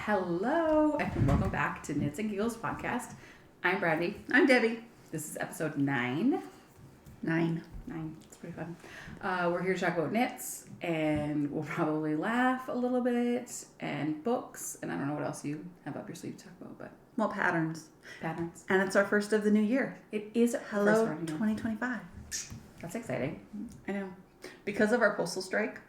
Hello, and welcome back to Knits and Giggles Podcast. I'm Brandie. I'm Debbie. This is episode 9. 9. It's pretty fun. We're here to talk about knits, and we'll probably laugh a little bit, and books, and I don't know what else you have up your sleeve to talk about, but... Well, patterns. Patterns. And it's our first of the new year. It is Hello, 2025. That's exciting. I know. Because of our postal strike,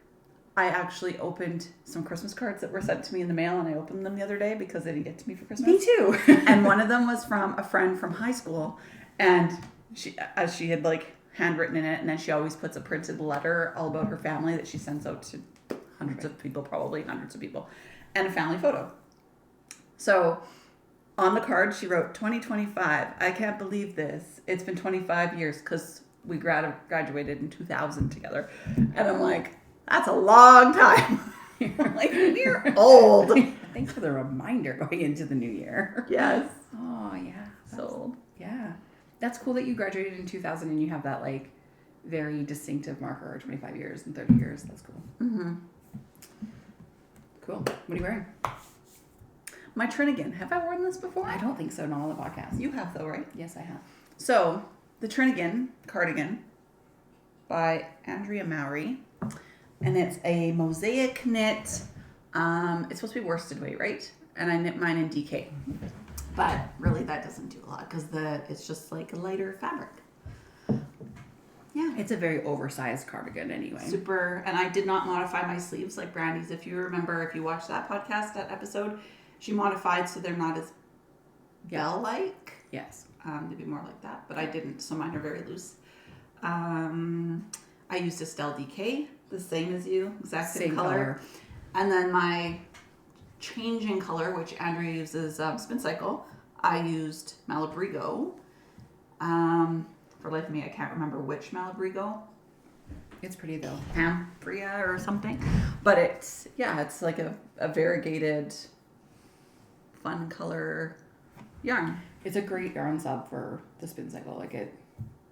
I actually opened some Christmas cards that were sent to me in the mail, and I opened them the other day because they didn't get to me for Christmas. Me too. And one of them was from a friend from high school, and she had like handwritten in it, and then she always puts a printed letter all about her family that she sends out to hundreds of people, and a family photo. So on the card, she wrote 2025. I can't believe this. It's been 25 years because we graduated in 2000 together. And I'm like, that's a long time. Like, we're old. Thanks for the reminder going into the new year. Yes. Oh, yeah. So old. Yeah. That's cool that you graduated in 2000 and you have that, like, very distinctive marker, 25 years and 30 years. That's cool. Mm-hmm. Cool. What are you wearing? My Trinigan. Have I worn this before? I don't think so. Not on the podcast. You have, though, right? Yes, I have. So, the Trinigan cardigan by Andrea Mowry. And it's a mosaic knit. It's supposed to be worsted weight, right? And I knit mine in DK. But really that doesn't do a lot because it's just like a lighter fabric. Yeah. It's a very oversized cardigan anyway. Super. And I did not modify my sleeves like Brandie's. If you remember, if you watched that podcast, that episode, she modified so they're not as bell-like. Yes. To be more like that. But I didn't, so mine are very loose. I used Estelle DK, the same as you, exact same color. And then my changing color, which Andrea uses Spin Cycle, I used Malabrigo. For life of me, I can't remember which Malabrigo. It's pretty though. Cambria or something. But it's like a variegated, fun color yarn. It's a great yarn sub for the Spin Cycle. Like it.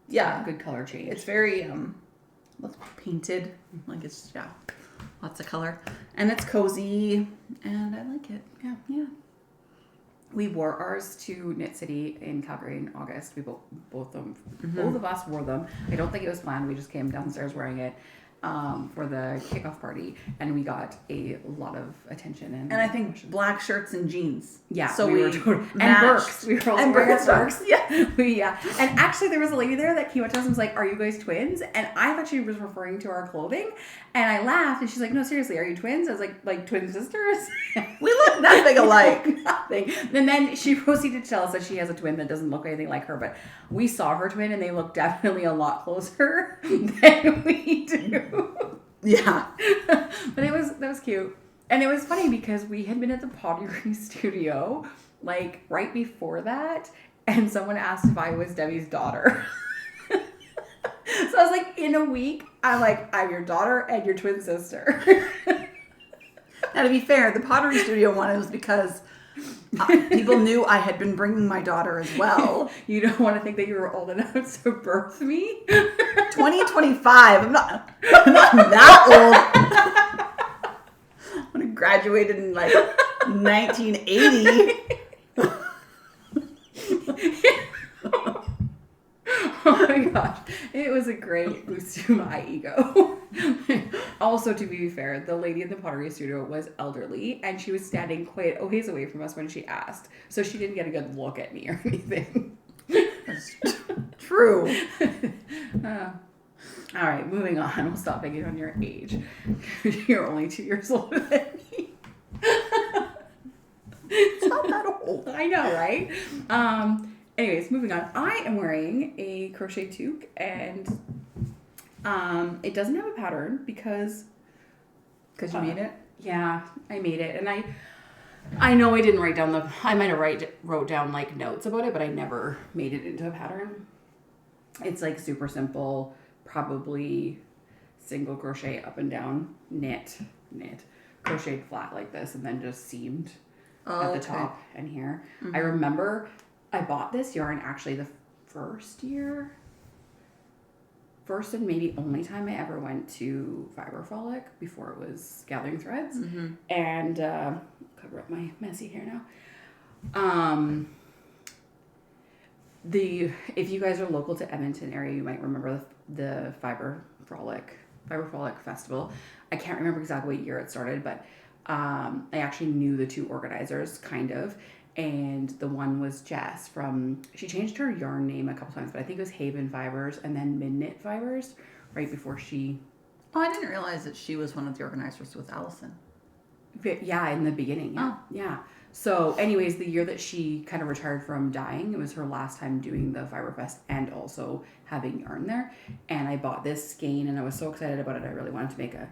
Yeah. Good color change. It's very looks painted. Like it's lots of color. And it's cozy and I like it. Yeah. We wore ours to Knit City in Caidree in August. We both of us wore them. I don't think it was planned. We just came downstairs wearing it for the kickoff party, and we got a lot of attention. And I think black shirts and jeans. Yeah. So we were and Birks. We were also wearing Birks. Yeah. And actually, there was a lady there that came up to us and was like, "Are you guys twins?" And I thought she was referring to our clothing, and I laughed. And she's like, "No, seriously, are you twins?" I was like twin sisters. We look nothing alike. Nothing. And then she proceeded to tell us that she has a twin that doesn't look anything like her, but we saw her twin, and they look definitely a lot closer than we do. Yeah. But that was cute. And it was funny because we had been at the pottery studio like right before that, and someone asked if I was Debbie's daughter. So I was like, in a week, I'm your daughter and your twin sister. Now to be fair, the pottery studio one was because people knew I had been bringing my daughter as well. You don't want to think that you were old enough to birth me? 2025. I'm not that old. When I graduated in like 1980. Oh my gosh. It was a great boost to my ego. Also, to be fair, the lady in the pottery studio was elderly, and she was standing quite a ways away from us when she asked. So she didn't get a good look at me or anything. That's true. All right, moving on. We'll stop making on your age. You're only 2 years older than me. It's not that old. I know, right? Anyways, moving on. I am wearing a crochet toque, and it doesn't have a pattern because you made it? Yeah, I made it. And I know I didn't write down I might have wrote down like notes about it, but I never made it into a pattern. It's like super simple, probably single crochet up and down, knit, crocheted flat like this, and then just seamed at the top and here. Mm-hmm. I remember I bought this yarn actually the first and maybe only time I ever went to Fibre Frolic before it was Gathering Threads. Mm-hmm. And cover up my messy hair now. If you guys are local to Edmonton area, you might remember the Fibre Frolic Festival. I can't remember exactly what year it started, but I actually knew the two organizers, kind of. And the one was Jess she changed her yarn name a couple times, but I think it was Haven Fibers and then Midknit Fibers right before she... Oh, I didn't realize that she was one of the organizers with Allison. Yeah, in the beginning. Yeah. Oh. Yeah. So anyways, the year that she kind of retired from dyeing, it was her last time doing the Fibre Fest and also having yarn there. And I bought this skein and I was so excited about it. I really wanted to make a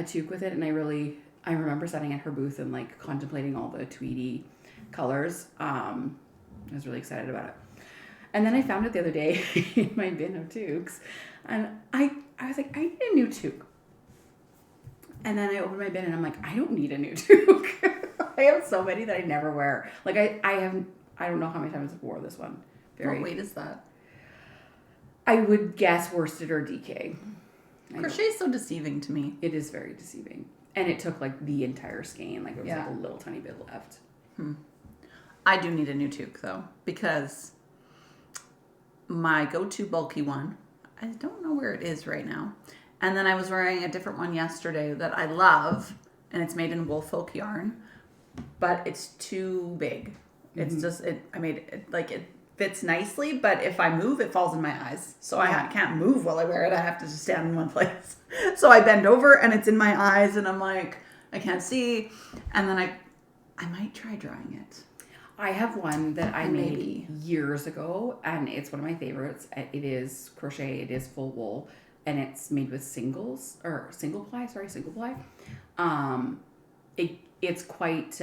toque with it. And I remember sitting at her booth and like contemplating all the tweedy colors. I was really excited about it. And then I found it the other day in my bin of toques. And I was like, I need a new toque. And then I opened my bin and I'm like, I don't need a new toque. I have so many that I never wear. Like I don't know how many times I've wore this one. What weight is that? I would guess worsted or DK. Crochet is so deceiving to me. It is very deceiving. And it took like the entire skein. Like there was like a little tiny bit left. I do need a new toque though, because my go-to bulky one, I don't know where it is right now. And then I was wearing a different one yesterday that I love, and it's made in Woolfolk yarn, but it's too big. It's just, it fits nicely, but if I move, it falls in my eyes. So I can't move while I wear it. I have to just stand in one place. So I bend over and it's in my eyes and I'm like, I can't see. And then I might try drying it. I have one that I made years ago, and it's one of my favorites. It is crochet. It is full wool, and it's made with single ply. It's quite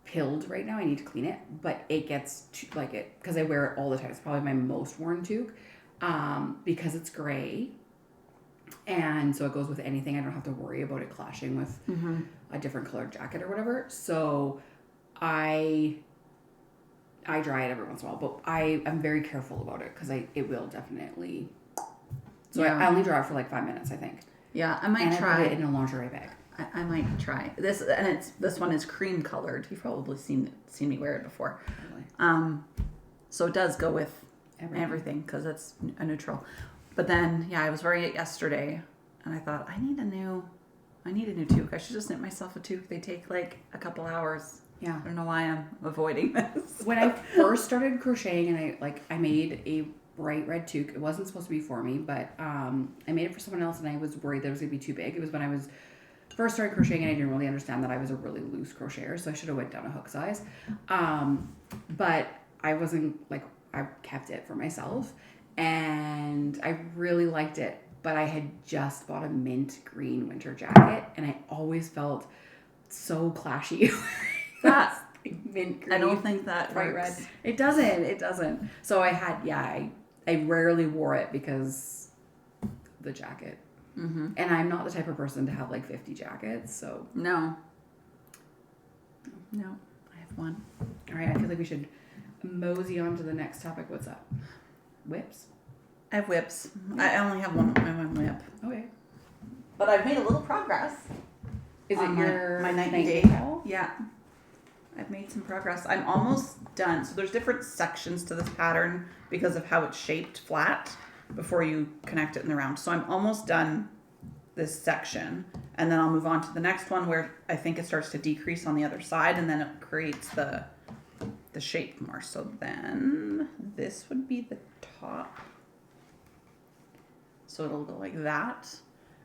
pilled right now. I need to clean it, but it gets because I wear it all the time. It's probably my most worn toque because it's gray, and so it goes with anything. I don't have to worry about it clashing with a different colored jacket or whatever. So I dry it every once in a while, but I am very careful about it because it will definitely. So I only dry it for like 5 minutes, I think. Yeah, I might try. I put it in a lingerie bag. I might try this, and this one is cream colored. You've probably seen me wear it before. Really? So it does go with everything because it's a neutral. But then, I was wearing it yesterday, and I thought I need a new toque. I should just knit myself a toque. They take like a couple hours. Yeah, I don't know why I'm avoiding this. When I first started crocheting, and I made a bright red toque. It wasn't supposed to be for me, but I made it for someone else, and I was worried that it was gonna be too big. It was when I was first started crocheting, and I didn't really understand that I was a really loose crocheter, so I should have went down a hook size. But I wasn't I kept it for myself, and I really liked it. But I had just bought a mint green winter jacket, and I always felt so clashy. That mint green. I don't think that bright works. red. It doesn't. So I had I rarely wore it because the jacket. Mm-hmm. And I'm not the type of person to have like 50 jackets, so no, I have one. All right, I feel like we should mosey on to the next topic. What's up? Whips? I have whips. I only have one whip. Okay. But I've made a little progress. Is it your my 90-day cowl? Yeah. I've made some progress. I'm almost done. So there's different sections to this pattern because of how it's shaped flat before you connect it in the round. So I'm almost done this section, and then I'll move on to the next one where I think it starts to decrease on the other side, and then it creates the shape more. So then this would be the top. So it'll go like that.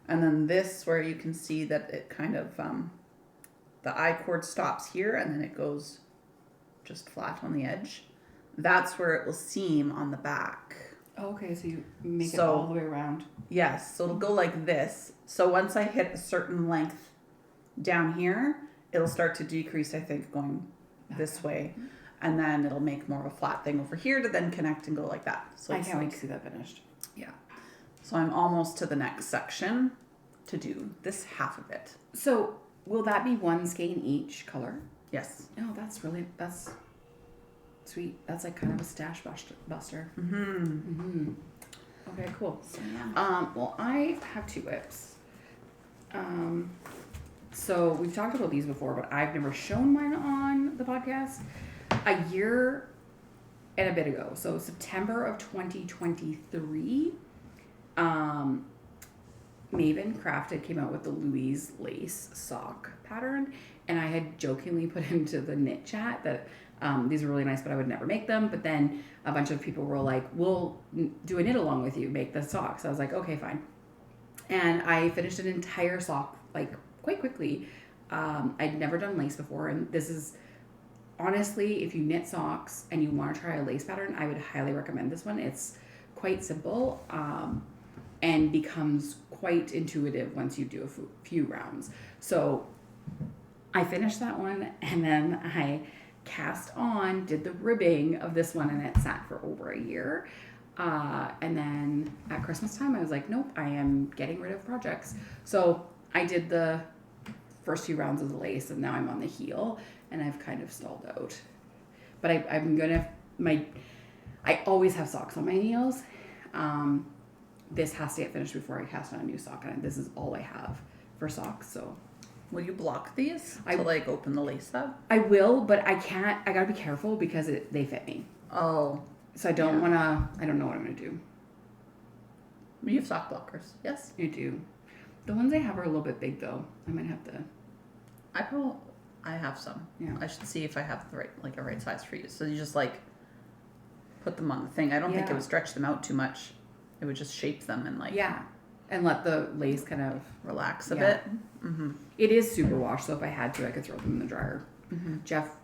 And then this where you can see that it kind of, the I cord stops here and then it goes just flat on the edge. That's where it will seam on the back. Okay, so you make it all the way around. Yes, so it'll go like this. So once I hit a certain length down here, it'll start to decrease, I think, going this way. And then it'll make more of a flat thing over here to then connect and go like that. So I can't wait to see that finished. Yeah. So I'm almost to the next section to do this half of it. So will that be one skein each color? Yes. Oh, that's sweet. That's like kind of a stash buster. Mm-hmm. Mm-hmm. Okay, cool. So, yeah. Well, I have two whips. So we've talked about these before, but I've never shown mine on the podcast. A year and a bit ago, so September of 2023, Maven Crafted came out with the Louise lace sock pattern, and I had jokingly put into the knit chat that these are really nice, but I would never make them. But then a bunch of people were like, we'll do a knit along with you, make the socks. I was like, okay, fine. And I finished an entire sock like quite quickly. I'd never done lace before, and this is honestly, if you knit socks and you want to try a lace pattern, I would highly recommend this one. It's quite simple and becomes quite intuitive once you do a few rounds. So I finished that one, and then I cast on, did the ribbing of this one, and it sat for over a year. And then at Christmas time, I was like, nope, I am getting rid of projects. So I did the first few rounds of the lace, and now I'm on the heel, and I've kind of stalled out. But I always have socks on my heels. This has to get finished before I cast on a new sock, and this is all I have for socks. So will you block these to like open the lace up? I will, but I can't. I gotta be careful because they fit me. Oh. So I don't want to. I don't know what I'm gonna do. You have sock blockers, yes? I do. The ones I have are a little bit big though. I might have to. I have some. Yeah. I should see if I have the right size for you. So you just like put them on the thing. I don't think it would stretch them out too much. It would just shape them and like and let the lace kind of relax a bit. Mm-hmm. It is super wash, so if I had to, I could throw them in the dryer. Mm-hmm. Jeff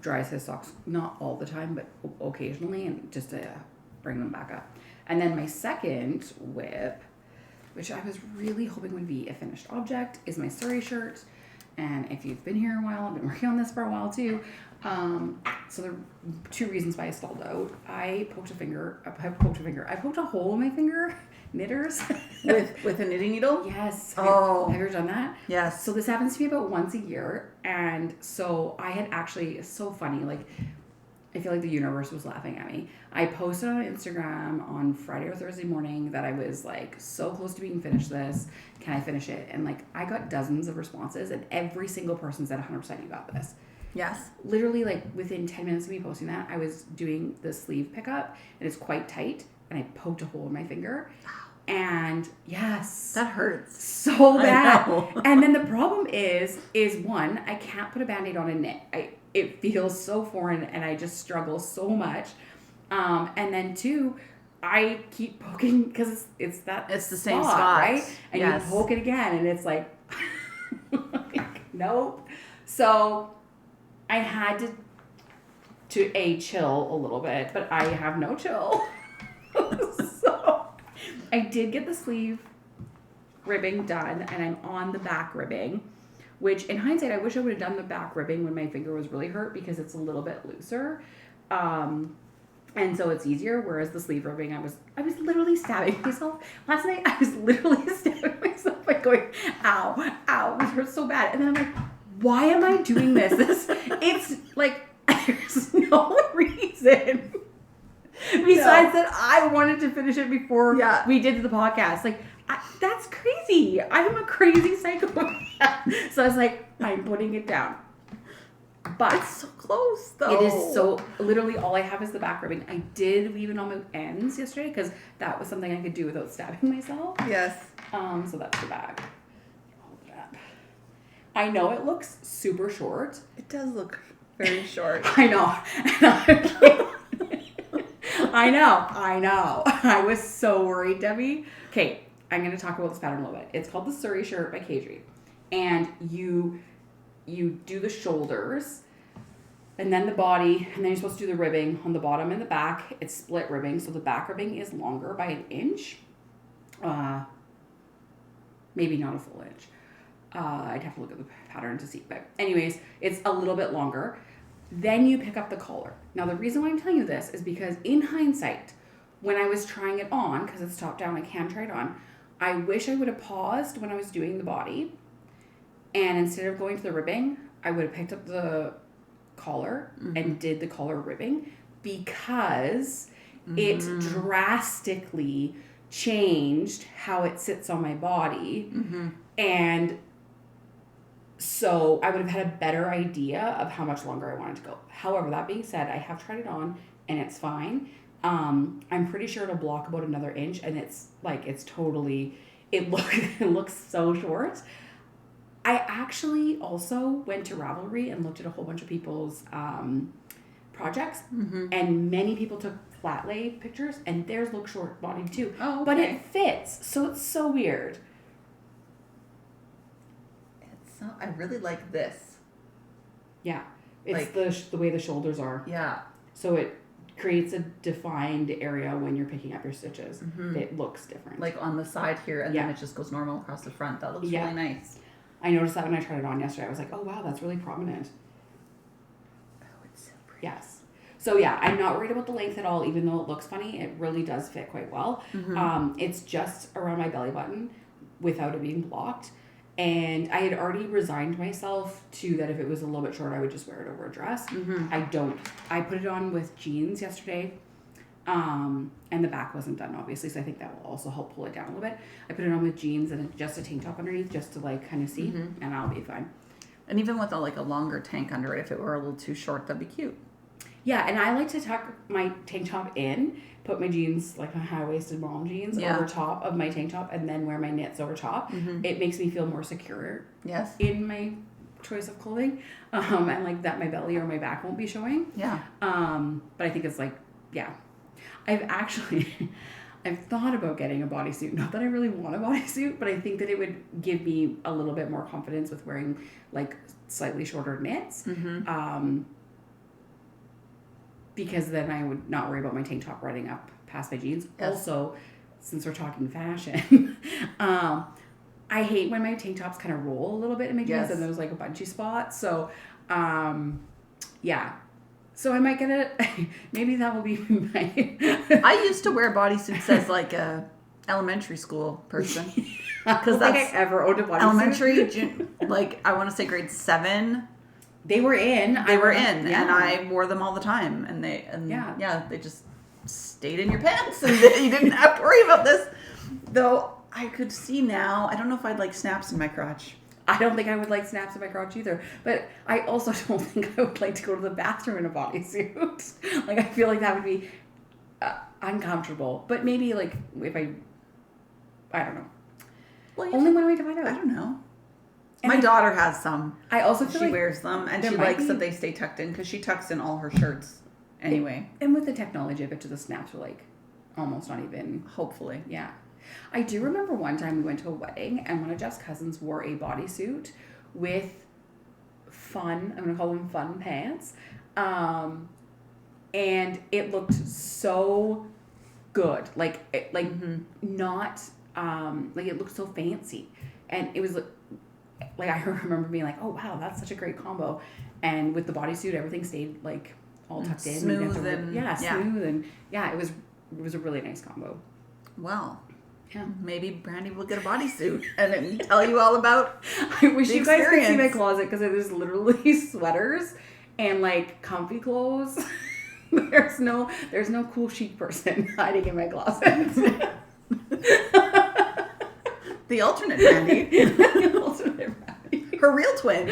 dries his socks not all the time, but occasionally, and just to bring them back up. And then my second whip, which I was really hoping would be a finished object, is my Suri shirt. And if you've been here a while, I've been working on this for a while too. So there are two reasons why I stalled out. I poked a hole in my finger, knitters. with a knitting needle? Yes. Oh. Have you ever done that? Yes. So this happens to me about once a year. And so I had actually, it's so funny, like, I feel like the universe was laughing at me. I posted on Instagram on Friday or Thursday morning that I was like so close to being finished this. Can I finish it? And like I got dozens of responses, and every single person said 100% you got this. Yes. Literally like within 10 minutes of me posting that, I was doing the sleeve pickup, and it's quite tight, and I poked a hole in my finger. And yes, that hurts so bad. And then the problem is one, I can't put a Band-Aid on a knit. It feels so foreign, and I just struggle so much. And then two, I keep poking because it's the same spot, right? And you poke it again, and it's like, nope. So I had to chill a little bit, but I have no chill. So I did get the sleeve ribbing done, and I'm on the back ribbing. Which, in hindsight, I wish I would have done the back ribbing when my finger was really hurt because it's a little bit looser. And so it's easier, whereas the sleeve ribbing, I was literally stabbing myself. Last night, I was literally stabbing myself by going, ow, ow, it hurts so bad. And then I'm like, why am I doing this? It's like, there's no reason. Besides that, I wanted to finish it before we did the podcast. Like, that's crazy. I'm a crazy psychopath. So I was like, I'm putting it down. But it's so close, though. It is so, literally all I have is the back ribbing. I did leave it on my ends yesterday because that was something I could do without stabbing myself. Yes. So that's the back. Hold it up. I know it looks super short. It does look very short. I know. I know. I was so worried, Debbie. Okay, I'm going to talk about this pattern a little bit. It's called the Suri shirt by Caidree. And you do the shoulders and then the body, and then you're supposed to do the ribbing on the bottom and the back. It's split ribbing, so the back ribbing is longer by an inch. Maybe not a full inch. I'd have to look at the pattern to see. But anyways, it's a little bit longer. Then you pick up the collar. Now, the reason why I'm telling you this is because in hindsight, when I was trying it on, because it's top down, I can try it on, I wish I would have paused when I was doing the body. And instead of going to the ribbing, I would have picked up the collar and did the collar ribbing, because it drastically changed how it sits on my body and So I would have had a better idea of how much longer I wanted to go. However, that being said, I have tried it on and it's fine. I'm pretty sure it'll block about another inch, and it's totally, it looks so short. I actually also went to Ravelry and looked at a whole bunch of people's projects, and many people took flat lay pictures, and theirs look short bodied too. Oh, okay. But it fits, so it's so weird. I really like this. Yeah, it's the way the shoulders are. Yeah. So it creates a defined area when you're picking up your stitches. It looks different. Like on the side here, and then it just goes normal across the front. That looks really nice. I noticed that when I tried it on yesterday. I was like, oh wow, that's really prominent. Oh, it's so pretty. Yes. So yeah, I'm not worried about the length at all, even though it looks funny. It really does fit quite well. It's just around my belly button without it being blocked. And I had already resigned myself to that if it was a little bit short, I would just wear it over a dress. I put it on with jeans yesterday. And the back wasn't done, obviously, so I think that will also help pull it down a little bit. I put it on with jeans and just a tank top underneath just to like kind of see, and I'll be fine. And even with a longer tank under it, if it were a little too short, that'd be cute. Yeah, and I like to tuck my tank top in, put my jeans, like my high-waisted mom jeans, over top of my tank top, and then wear my knits over top. It makes me feel more secure in my choice of clothing, and like that my belly or my back won't be showing. Yeah. But I think it's like, I've thought about getting a bodysuit. Not that I really want a bodysuit, but I think that it would give me a little bit more confidence with wearing like slightly shorter knits. Because then I would not worry about my tank top running up past my jeans. Yes. Also, since we're talking fashion, I hate when my tank tops kind of roll a little bit in my jeans and there's like a bunchy spot. So, So I might get it. Maybe that will be my... I used to wear bodysuits as like a elementary school person. Because I ever owned a bodysuit. Elementary, like I want to say grade 7. They were in. And I wore them all the time. And they just stayed in your pants, and you didn't have to worry about this. Though I could see now, I don't know if I'd like snaps in my crotch. I don't think I would like snaps in my crotch either. But I also don't think I would like to go to the bathroom in a bodysuit. Like, I feel like that would be uncomfortable. But maybe, like, if I don't know. Well, only one way to find out. I don't know. And my daughter has some. I also feel she wears them, and she likes that they stay tucked in, because she tucks in all her shirts anyway. And with the technology, I bet you the snaps are, like, almost not even. Hopefully. Yeah. I do remember one time we went to a wedding, and one of Jeff's cousins wore a bodysuit with I'm going to call them fun pants. And it looked so good. Like it looked so fancy. And it was like, I remember being like, oh wow, that's such a great combo. And with the bodysuit, everything stayed like all tucked in. Smooth smooth. And it was a really nice combo. Well, yeah, maybe Brandie will get a bodysuit and then tell you all about I wish you guys could see my closet, because it is literally sweaters and like comfy clothes. There's no cool chic person hiding in my closet. The alternate Brandie. The alternate Brandie. Her real twin.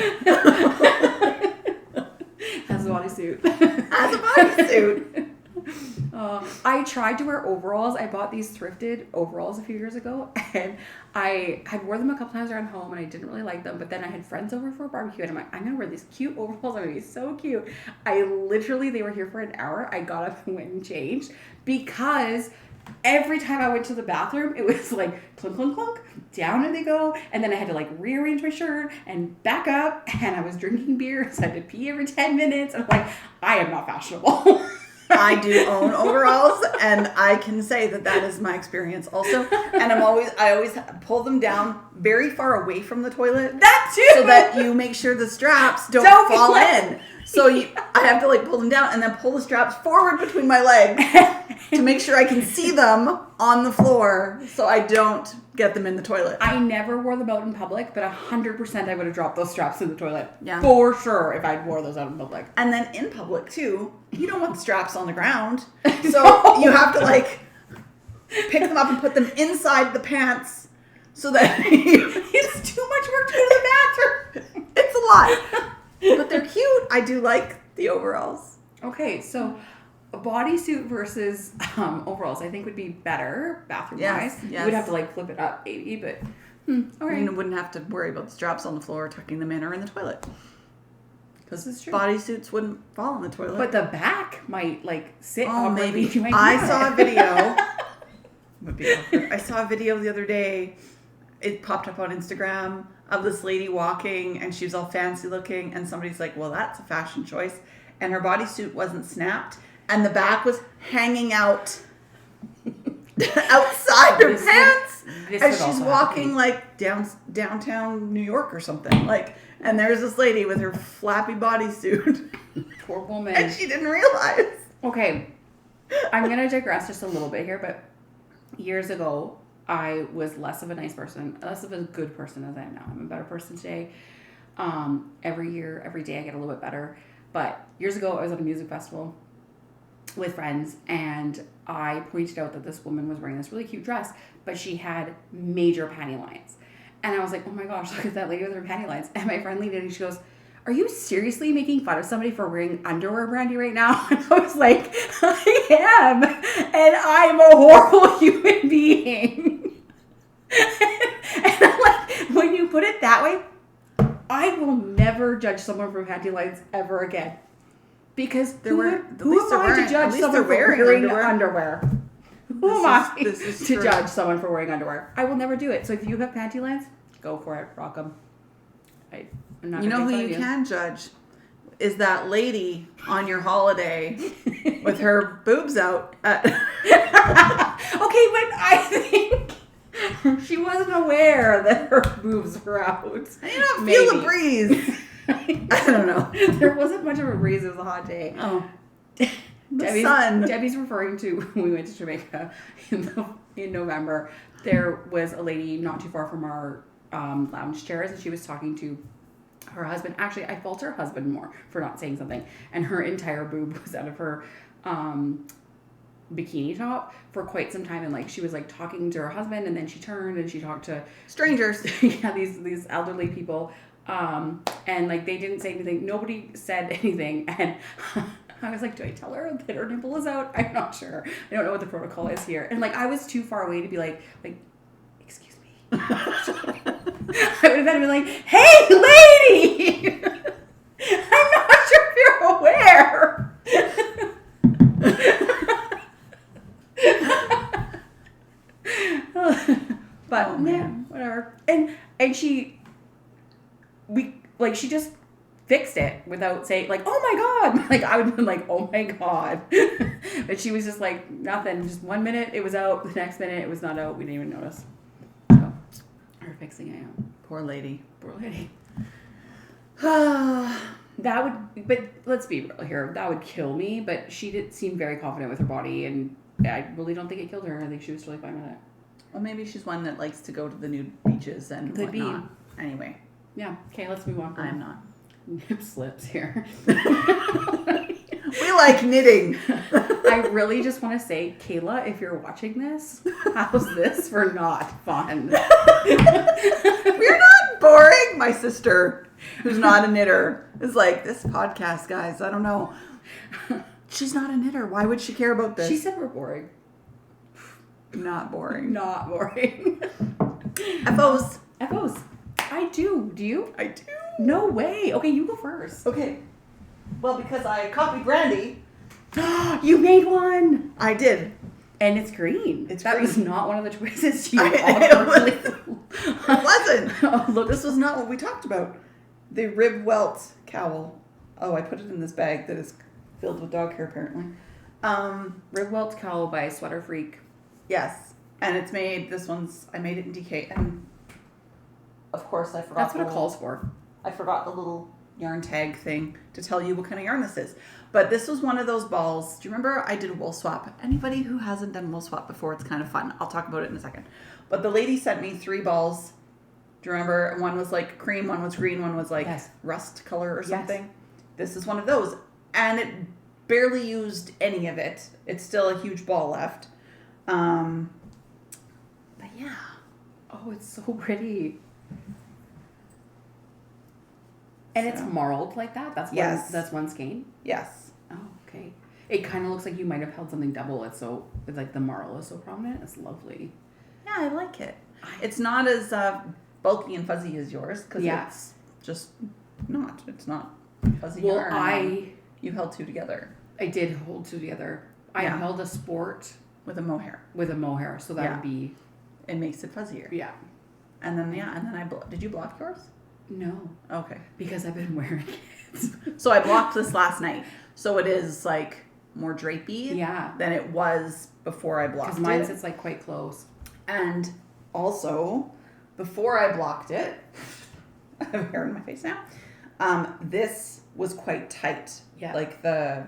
Has a bodysuit. Has a bodysuit. I tried to wear overalls. I bought these thrifted overalls a few years ago, and I had wore them a couple times around home, and I didn't really like them. But then I had friends over for a barbecue, and I'm like, I'm gonna wear these cute overalls. I'm gonna be so cute. They were here for an hour. I got up and went and changed, because every time I went to the bathroom, it was like clunk, clunk, clunk, down and they go. And then I had to like rearrange my shirt and back up, and I was drinking beer, so I had to pee every 10 minutes. And I'm like, I am not fashionable. I do own overalls, and I can say that is my experience also. And I always pull them down very far away from the toilet. That too! So that you make sure the straps don't fall in. So I have to like pull them down and then pull the straps forward between my legs to make sure I can see them on the floor, so I don't get them in the toilet. I never wore them out in public, but 100% I would have dropped those straps in the toilet. Yeah. For sure, if I'd wore those out in public. And then in public too, you don't want the straps on the ground. So you have to like pick them up and put them inside the pants, so that it's too much work to go to the bathroom. It's a lot. But they're cute. I do like the overalls. Okay, so a bodysuit versus overalls, I think would be better bathroom-wise. Yes. You would have to like flip it up, maybe, but all right. You wouldn't have to worry about the straps on the floor, tucking them in, or in the toilet. This is true. Bodysuits wouldn't fall in the toilet. But the back might like sit. Oh, maybe. You might I saw a video. Would be awkward. I saw a video the other day. It popped up on Instagram of this lady walking, and she was all fancy looking, and somebody's like, "Well, that's a fashion choice," and her bodysuit wasn't snapped, and the back was hanging out outside her pants as she's walking like downtown New York or something. Like, and there's this lady with her flappy bodysuit. Poor woman. And she didn't realize. Okay, I'm gonna digress just a little bit here, but years ago, I was less of a nice person, less of a good person as I am now. I'm a better person today. Every year, every day, I get a little bit better. But years ago, I was at a music festival with friends, and I pointed out that this woman was wearing this really cute dress, but she had major panty lines. And I was like, oh my gosh, look at that lady with her panty lines. And my friend leaned in and she goes, are you seriously making fun of somebody for wearing underwear, Brandie, right now? And I was like, I am. And I'm a horrible human being. And I'm like, when you put it that way, I will never judge someone for panty lines ever again. Because who am I to judge someone for wearing underwear? Who am I to judge someone for wearing underwear? I will never do it. So if you have panty lines, go for it. Rock them. I'm not. You know who you can judge is that lady on your holiday with her boobs out. Okay, but I think she wasn't aware that her boobs were out. I did not feel the breeze. I don't know. There wasn't much of a breeze. It was a hot day. Oh, the sun. Debbie's referring to when we went to Jamaica in November. There was a lady not too far from our lounge chairs, and she was talking to her husband. Actually, I fault her husband more for not saying something. And her entire boob was out of her bikini top for quite some time. And like she was like talking to her husband, and then she turned and she talked to strangers. Yeah, these elderly people. And like they didn't say anything. Nobody said anything. And I was like, do I tell her that her nipple is out? I'm not sure. I don't know what the protocol is here. And like I was too far away to be like, excuse me. I would have had to be like, hey lady! I'm not sure if you're aware. But man, whatever. And she just fixed it without saying like, oh my god. Like I would have been like, oh my god. But she was just like nothing. Just 1 minute it was out, the next minute it was not out. We didn't even notice. So her fixing it out. Poor lady. Poor lady. That would, but let's be real here. That would kill me. But she did seem very confident with her body, and I really don't think it killed her. I think she was totally fine with it. Well, maybe she's one that likes to go to the nude beaches and could whatnot. Anyway. Yeah. Okay, let's move on. I'm not. Nip slips here. We like knitting. I really just want to say, Kayla, if you're watching this, how's this for not fun? We're not boring. My sister, who's not a knitter, is like, this podcast, guys, I don't know. She's not a knitter. Why would she care about this? She said we're boring. Not boring. Not boring. FOs. FOs. I do. Do you? I do. No way. Okay, you go first. Okay. Well, because I copied Brandie. You made one. I did. And it's green. That green. was not one of the choices you offered. It wasn't. Oh, look. This was not what we talked about. The rib Welt cowl. Oh, I put it in this bag that is filled with dog hair, apparently. Rib Welt Cowl by Sweater Freak. Yes. And it's made, I made it in DK. And of course, I forgot. That's what it calls for. I forgot the little yarn tag thing to tell you what kind of yarn this is. But this was one of those balls. Do you remember I did a wool swap? Anybody who hasn't done wool swap before, it's kind of fun. I'll talk about it in a second. But the lady sent me 3 balls. Do you remember? One was like cream, one was green, one was like rust color or something. Yes. This is one of those. And it barely used any of it. It's still a huge ball left. But yeah. Oh, it's so pretty. And it's marled like that? That's one skein? Yes. Oh, okay. It kind of looks like you might have held something double. It's like the marl is so prominent. It's lovely. Yeah, I like it. It's not as bulky and fuzzy as yours because it's just not. It's not fuzzy yarn. You held two together. I did hold two together. I held a sport with a mohair. So that would be. It makes it fuzzier. Yeah. And then did you block yours? No. Okay. Because I've been wearing it. So I blocked this last night. So it is like more drapey than it was before I blocked it. Because mine sits like quite close. And also, before I blocked it, I have hair in my face now. This was quite tight. Yeah. Like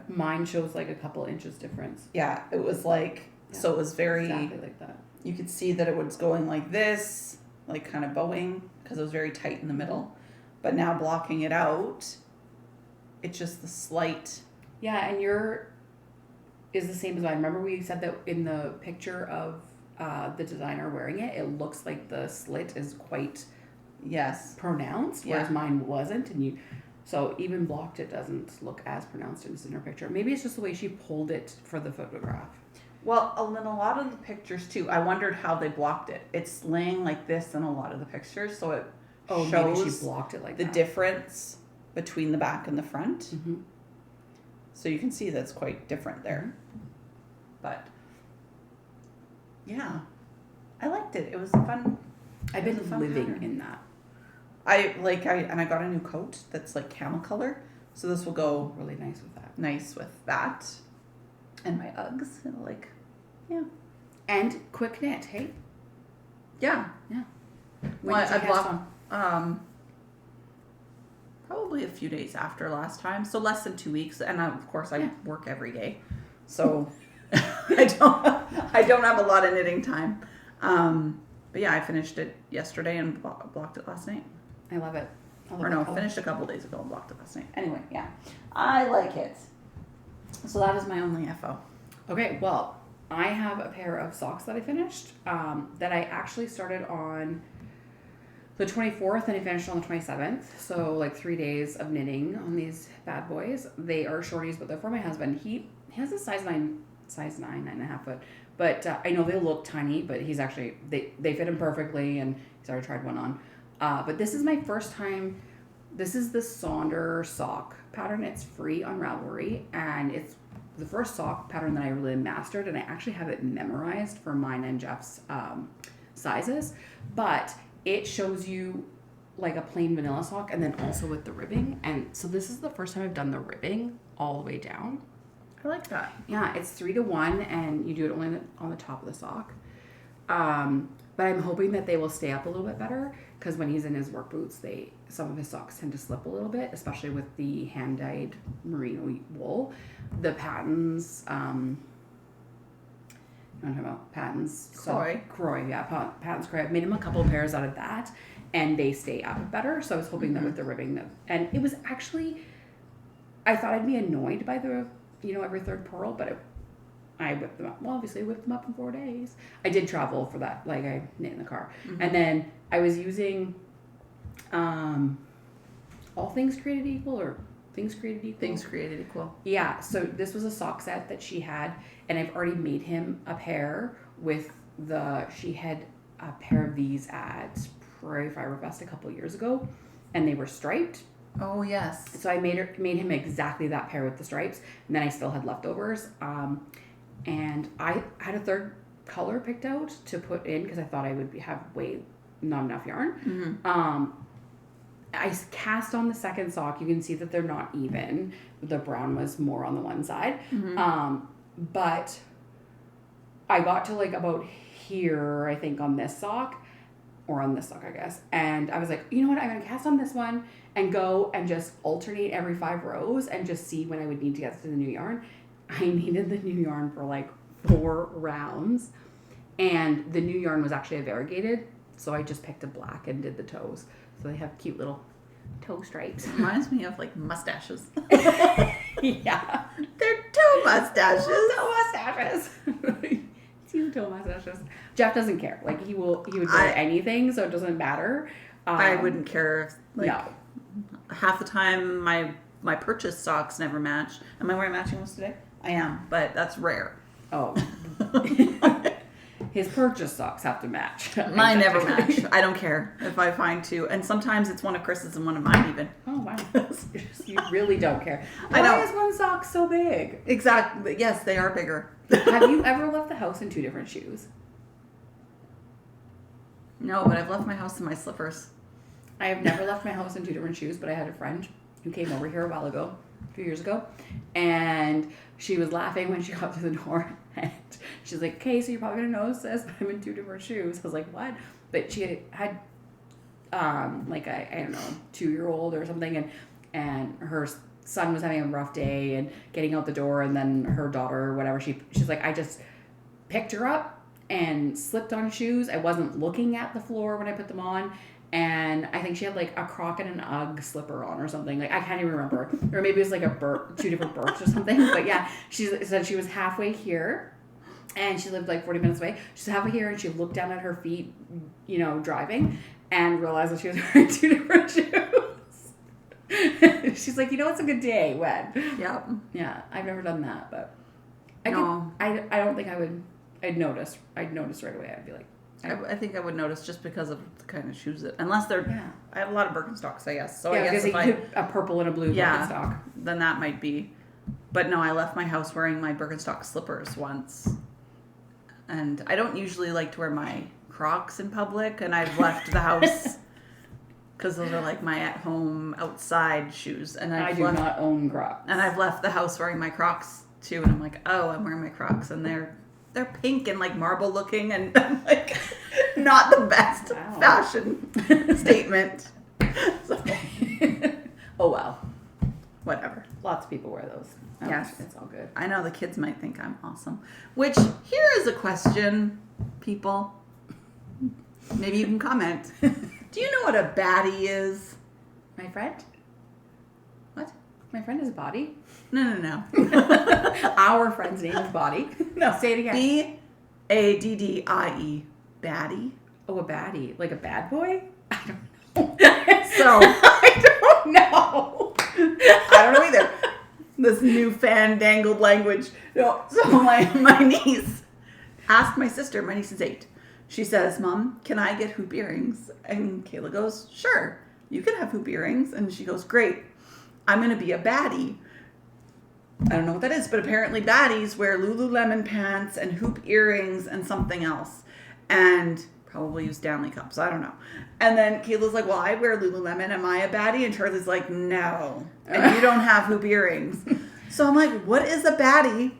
mine shows like a couple inches difference. Yeah, it was like so it was very exactly like that. You could see that it was going like this, like kind of bowing because it was very tight in the middle. But now blocking it out, it's just the slight. Yeah, and your is the same as mine. Remember we said that in the picture of the designer wearing it, it looks like the slit is quite pronounced, whereas mine wasn't. And so even blocked, it doesn't look as pronounced in her picture. Maybe it's just the way she pulled it for the photograph. Well, in a lot of the pictures too, I wondered how they blocked it. It's laying like this in a lot of the pictures, so it shows maybe she blocked it like the difference between the back and the front. Mm-hmm. So you can see that's quite different there. But yeah, I liked it. It was fun. I've been living in that. I got a new coat that's like camel color, so this will go really nice with that. Nice with that, and my Uggs. It'll and quick knit. Hey. Yeah. When did you cast on? Probably a few days after last time, so less than 2 weeks. And of course, I work every day, so I don't have a lot of knitting time. But yeah, I finished it yesterday and blocked it last night. I love it. Finished a couple days ago and blocked it last night. Anyway, yeah, I like it. So that is my only FO. Okay, well, I have a pair of socks that I finished that I actually started on the 24th and I finished on the 27th. So like 3 days of knitting on these bad boys. They are shorties, but they're for my husband. He has a size 9.5 foot. But I know they look tiny, but he's actually, they fit him perfectly, and he's already tried one on. But this is my first time. This is the Sonder sock pattern. It's free on Ravelry, and it's the first sock pattern that I really mastered, and I actually have it memorized for mine and Jeff's sizes. But it shows you like a plain vanilla sock, and then also with the ribbing. And so this is the first time I've done the ribbing all the way down. I like that. Yeah, it's 3-to-1, and you do it only on the top of the sock. But I'm hoping that they will stay up a little bit better, because when he's in his work boots, some of his socks tend to slip a little bit, especially with the hand-dyed merino wool. The Patons, you want to talk about Patons? Croy, yeah, Patons Croy. I've made him a couple of pairs out of that, and they stay up better. So I was hoping that with the ribbing, and it was actually, I thought I'd be annoyed by the, every third purl, but I whipped them up. Well, obviously I whipped them up in 4 days. I did travel for that. Like I knit in the car. Mm-hmm. And then I was using All Things Created Equal or Things Created Equal. Things Created Equal. Yeah. So this was a sock set that she had, and I've already made him a pair with she had a pair of these at Prairie Fibre Fest a couple years ago, and they were striped. Oh, yes. So I made him exactly that pair with the stripes, and then I still had leftovers. And I had a third color picked out to put in because I thought I would have not enough yarn. Mm-hmm. I cast on the second sock. You can see that they're not even. The brown was more on the one side. Mm-hmm. But I got to like about here, I think, on this sock. Or on this sock, I guess. And I was like, you know what? I'm going to cast on this one and go and just alternate every 5 rows and just see when I would need to get to the new yarn. I needed the new yarn for like 4 rounds. And the new yarn was actually a variegated. So I just picked a black and did the toes. So they have cute little toe stripes. Reminds me of like mustaches. Yeah. They're toe mustaches. Toe mustaches. Toe mustaches. Jeff doesn't care. Like he would wear anything, so it doesn't matter. I wouldn't care. No. half the time my purchase socks never match. Am I wearing matching ones today? I am, but that's rare. Oh. His purchase socks have to match. Mine never match. I don't care if I find two. And sometimes it's one of Chris's and one of mine even. Oh, wow. You really don't care. I know. Why is one sock so big? Exactly. Yes, they are bigger. Have you ever left the house in 2 different shoes? No, but I've left my house in my slippers. I have never left my house in 2 different shoes, but I had a friend who came over here a few years ago, and she was laughing when she got to the door, and she's like, okay, so you're probably going to notice this, but I'm in 2 different shoes. I was like, what? But she had like I don't know, 2-year-old or something, and her son was having a rough day and getting out the door, and then her daughter or whatever, she's like, I just picked her up and slipped on shoes. I wasn't looking at the floor when I put them on. And I think she had like a Croc and an Ugg slipper on or something. Like, I can't even remember. Or maybe it was like 2 different Birks or something. But yeah, she said she was halfway here. And she lived like 40 minutes away. She's halfway here and she looked down at her feet, driving. And realized that she was wearing 2 different shoes. She's like, it's a good day. When? Yep. Yeah, I've never done that. But I don't think I would... I'd notice right away. I'd be like... I think I would notice just because of the kind of shoes unless they're... Yeah. I have a lot of Birkenstocks, I guess. So yeah, I guess if a purple and a blue Birkenstock. Then that might be. But no, I left my house wearing my Birkenstock slippers once. And I don't usually like to wear my Crocs in public. And I've left the house because those are like my at-home outside shoes. And I do not own Crocs. And I've left the house wearing my Crocs too. And I'm like, oh, I'm wearing my Crocs. And they're pink and like marble looking and like not the best fashion statement. So. Oh well. Whatever. Lots of people wear those. Yes. It's all good. I know the kids might think I'm awesome. Which, here is a question, people. Maybe you can comment. Do you know what a baddie is? My friend? What? My friend is Body. No. Our friend's name is Body. No, say it again. Baddie. Baddie? Oh, a baddie. Like a bad boy? I don't know. So. I don't know. I don't know either. This new fandangled language. No. So my niece asked my sister, my niece is 8. She says, Mom, can I get hoop earrings? And Kayla goes, sure. You can have hoop earrings. And she goes, great. I'm going to be a baddie. I don't know what that is, but apparently baddies wear Lululemon pants and hoop earrings and something else. And probably use Stanley cups. I don't know. And then Kayla's like, well, I wear Lululemon. Am I a baddie? And Charlie's like, no. And you don't have hoop earrings. So I'm like, what is a baddie?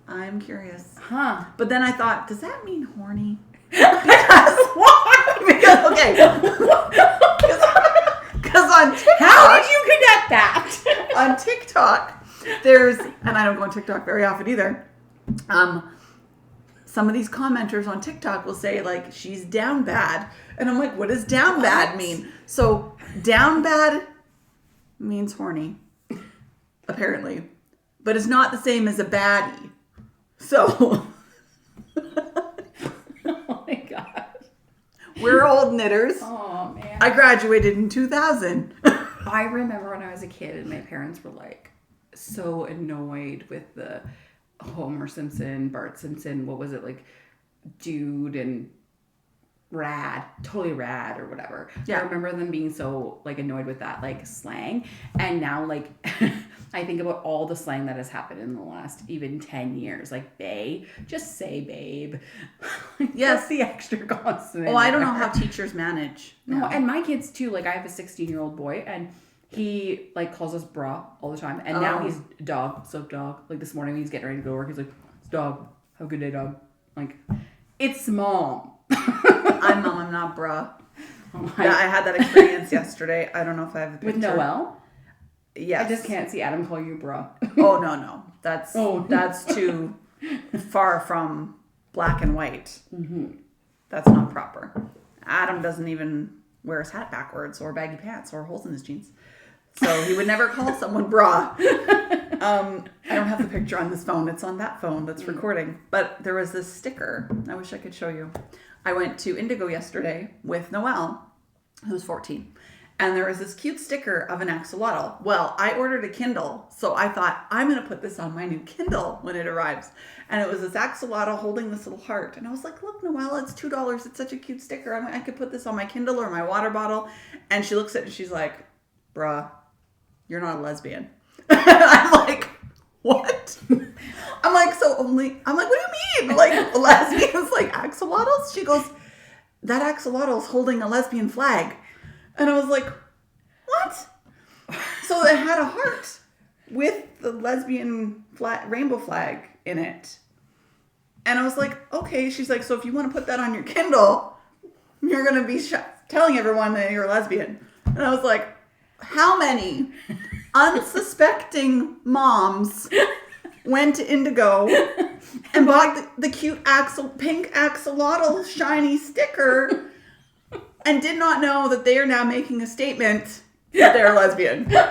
I'm curious. Huh. But then I thought, does that mean horny? Because why? Because, okay. Because on TikTok. How did you connect that? On TikTok, there's, and I don't go on TikTok very often either, some of these commenters on TikTok will say, like, she's down bad. And I'm like, what does down bad mean? So, down bad means horny, apparently. But it's not the same as a baddie. So. Oh, my God. We're old knitters. Oh, man. I graduated in 2000. I remember when I was a kid and my parents were, like, so annoyed with the Homer Simpson, Bart Simpson, what was it, like, dude and totally rad or whatever. Yeah. I remember them being so, like, annoyed with that, like, slang. And now, like, I think about all the slang that has happened in the last even 10 years. Like, bae, just say babe. Yes. That's the extra consonant. Oh, I don't know how teachers manage. No, and my kids too. Like, I have a 16-year-old boy, and he, like, calls us bra all the time. And now he's dog. What's up, dog? Like, this morning when he's getting ready to go to work, he's like, it's dog. Have a good day, dog. Like, it's mom. I'm mom. I'm not bra. Oh, yeah, I had that experience yesterday. I don't know if I have a picture. With Noelle? Yes. I just can't see Adam call you bra. Oh, no. That's too far from black and white. Mm-hmm. That's not proper. Adam doesn't even wear his hat backwards or baggy pants or holes in his jeans. So he would never call someone bra. I don't have the picture on this phone. It's on that phone that's recording. But there was this sticker. I wish I could show you. I went to Indigo yesterday with Noelle, who's 14. And there was this cute sticker of an axolotl. Well, I ordered a Kindle, so I thought, I'm going to put this on my new Kindle when it arrives. And it was this axolotl holding this little heart. And I was like, look, Noelle, it's $2. It's such a cute sticker. I could put this on my Kindle or my water bottle. And she looks at it and she's like, bruh, you're not a lesbian. I'm like, what? I'm like, what do you mean? Like, lesbians like axolotls? She goes, that axolotl's holding a lesbian flag. And I was like, what? So it had a heart with the lesbian rainbow flag in it. And I was like, okay. She's like, so if you want to put that on your Kindle, you're going to be telling everyone that you're a lesbian. And I was like, how many unsuspecting moms went to Indigo and bought the cute pink axolotl shiny sticker and did not know that they are now making a statement that they're lesbian. Or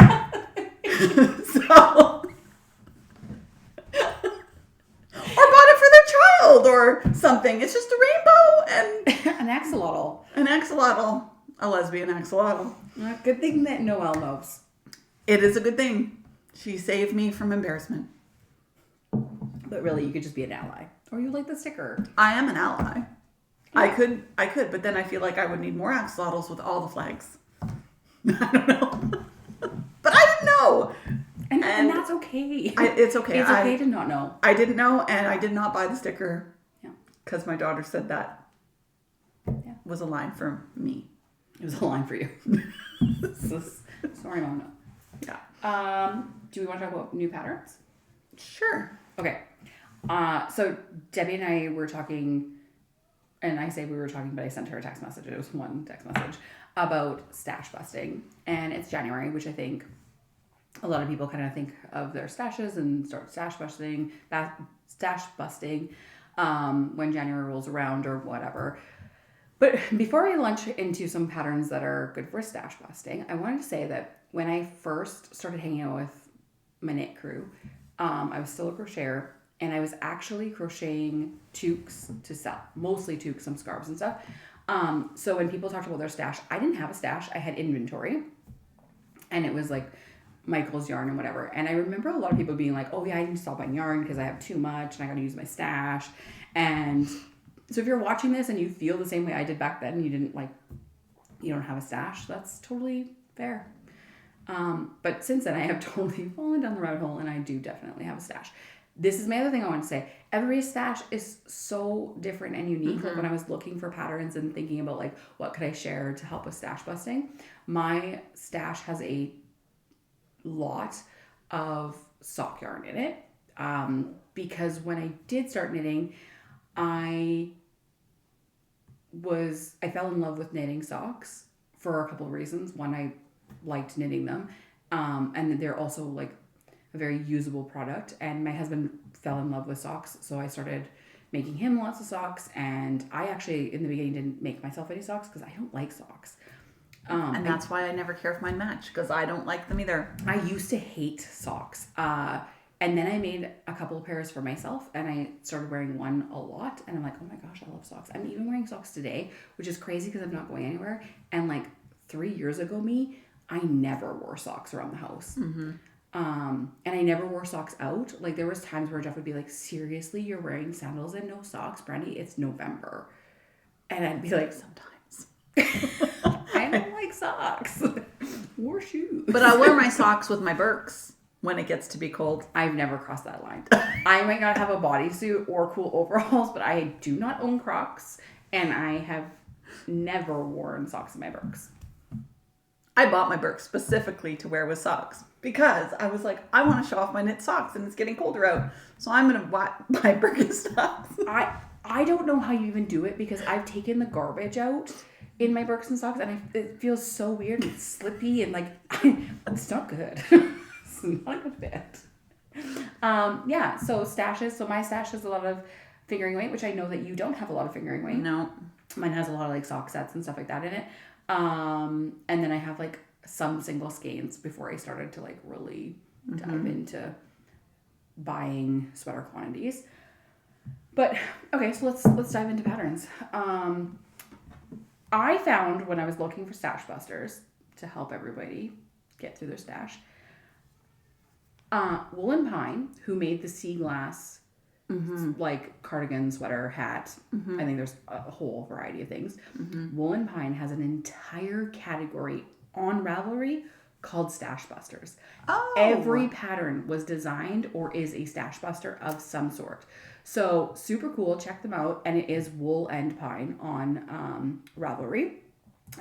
bought it for their child or something. It's just a rainbow and an axolotl. An axolotl. A lesbian axolotl. Good thing that Noelle knows. It is a good thing. She saved me from embarrassment. But really, you could just be an ally. Or you like the sticker. I am an ally. Yeah. I could, but then I feel like I would need more axolotls with all the flags. I don't know. But I didn't know. And that's okay. It's okay. It's okay to not know. I didn't know, and I did not buy the sticker. Yeah. Because my daughter said that was a line for me. It was a line for you. Sorry, Mom. No. Yeah. Do we want to talk about new patterns? Sure. Okay. So Debbie and I were talking, and I say we were talking, but I sent her a text message. It was one text message about stash busting. And it's January, which I think a lot of people kind of think of their stashes and start stash busting when January rolls around or whatever. But before we launch into some patterns that are good for stash busting, I wanted to say that when I first started hanging out with my knit crew, I was still a crocheter, and I was actually crocheting toques to sell, mostly toques, some scarves and stuff. So when people talked about their stash, I didn't have a stash. I had inventory, and it was like Michael's yarn and whatever. And I remember a lot of people being like, oh yeah, I need to stop buying yarn because I have too much and I got to use my stash. And so if you're watching this and you feel the same way I did back then, you don't have a stash, that's totally fair. But since then I have totally fallen down the rabbit hole, and I do definitely have a stash. This is my other thing I want to say. Everybody's stash is so different and unique. Mm-hmm. Like when I was looking for patterns and thinking about like, what could I share to help with stash busting? My stash has a lot of sock yarn in it. Because when I did start knitting, I fell in love with knitting socks for a couple of reasons. One, I liked knitting them. And they're also like a very usable product. And my husband fell in love with socks, so I started making him lots of socks. And I actually, in the beginning, didn't make myself any socks because I don't like socks. And that's why I never care if mine match, because I don't like them either. I used to hate socks. And then I made a couple of pairs for myself, and I started wearing one a lot. And I'm like, oh my gosh, I love socks. I'm even wearing socks today, which is crazy because I'm not going anywhere. And like 3 years ago I never wore socks around the house. Mm-hmm. And I never wore socks out. Like there was times where Jeff would be like, seriously, you're wearing sandals and no socks, Brandie? It's November. And I'd be like, sometimes. I don't like socks or shoes. But I wear my socks with my Birks when it gets to be cold. I've never crossed that line. I might not have a bodysuit or cool overalls, but I do not own Crocs, and I have never worn socks in my Birks. I bought my Birks specifically to wear with socks because I was like, I want to show off my knit socks and it's getting colder out. So I'm going to buy Birkenstocks. I don't know how you even do it because I've taken the garbage out in my Birkenstocks and it feels so weird and slippy and like, it's not good. It's not a good fit. So stashes. So my stash has a lot of fingering weight, which I know that you don't have a lot of fingering weight. No. Mine has a lot of like sock sets and stuff like that in it. And then I have like some single skeins before I started to like really dive into buying sweater quantities. But okay, so let's dive into patterns. I found when I was looking for StashBusters to help everybody get through their stash. Woolen Pine, who made the sea glass, like cardigan, sweater, hat. I think there's a whole variety of things. Woolen Pine has an entire category on Ravelry called StashBusters. Oh. Every pattern was designed or is a StashBuster of some sort. So super cool. Check them out. And it is wool and pine on Ravelry.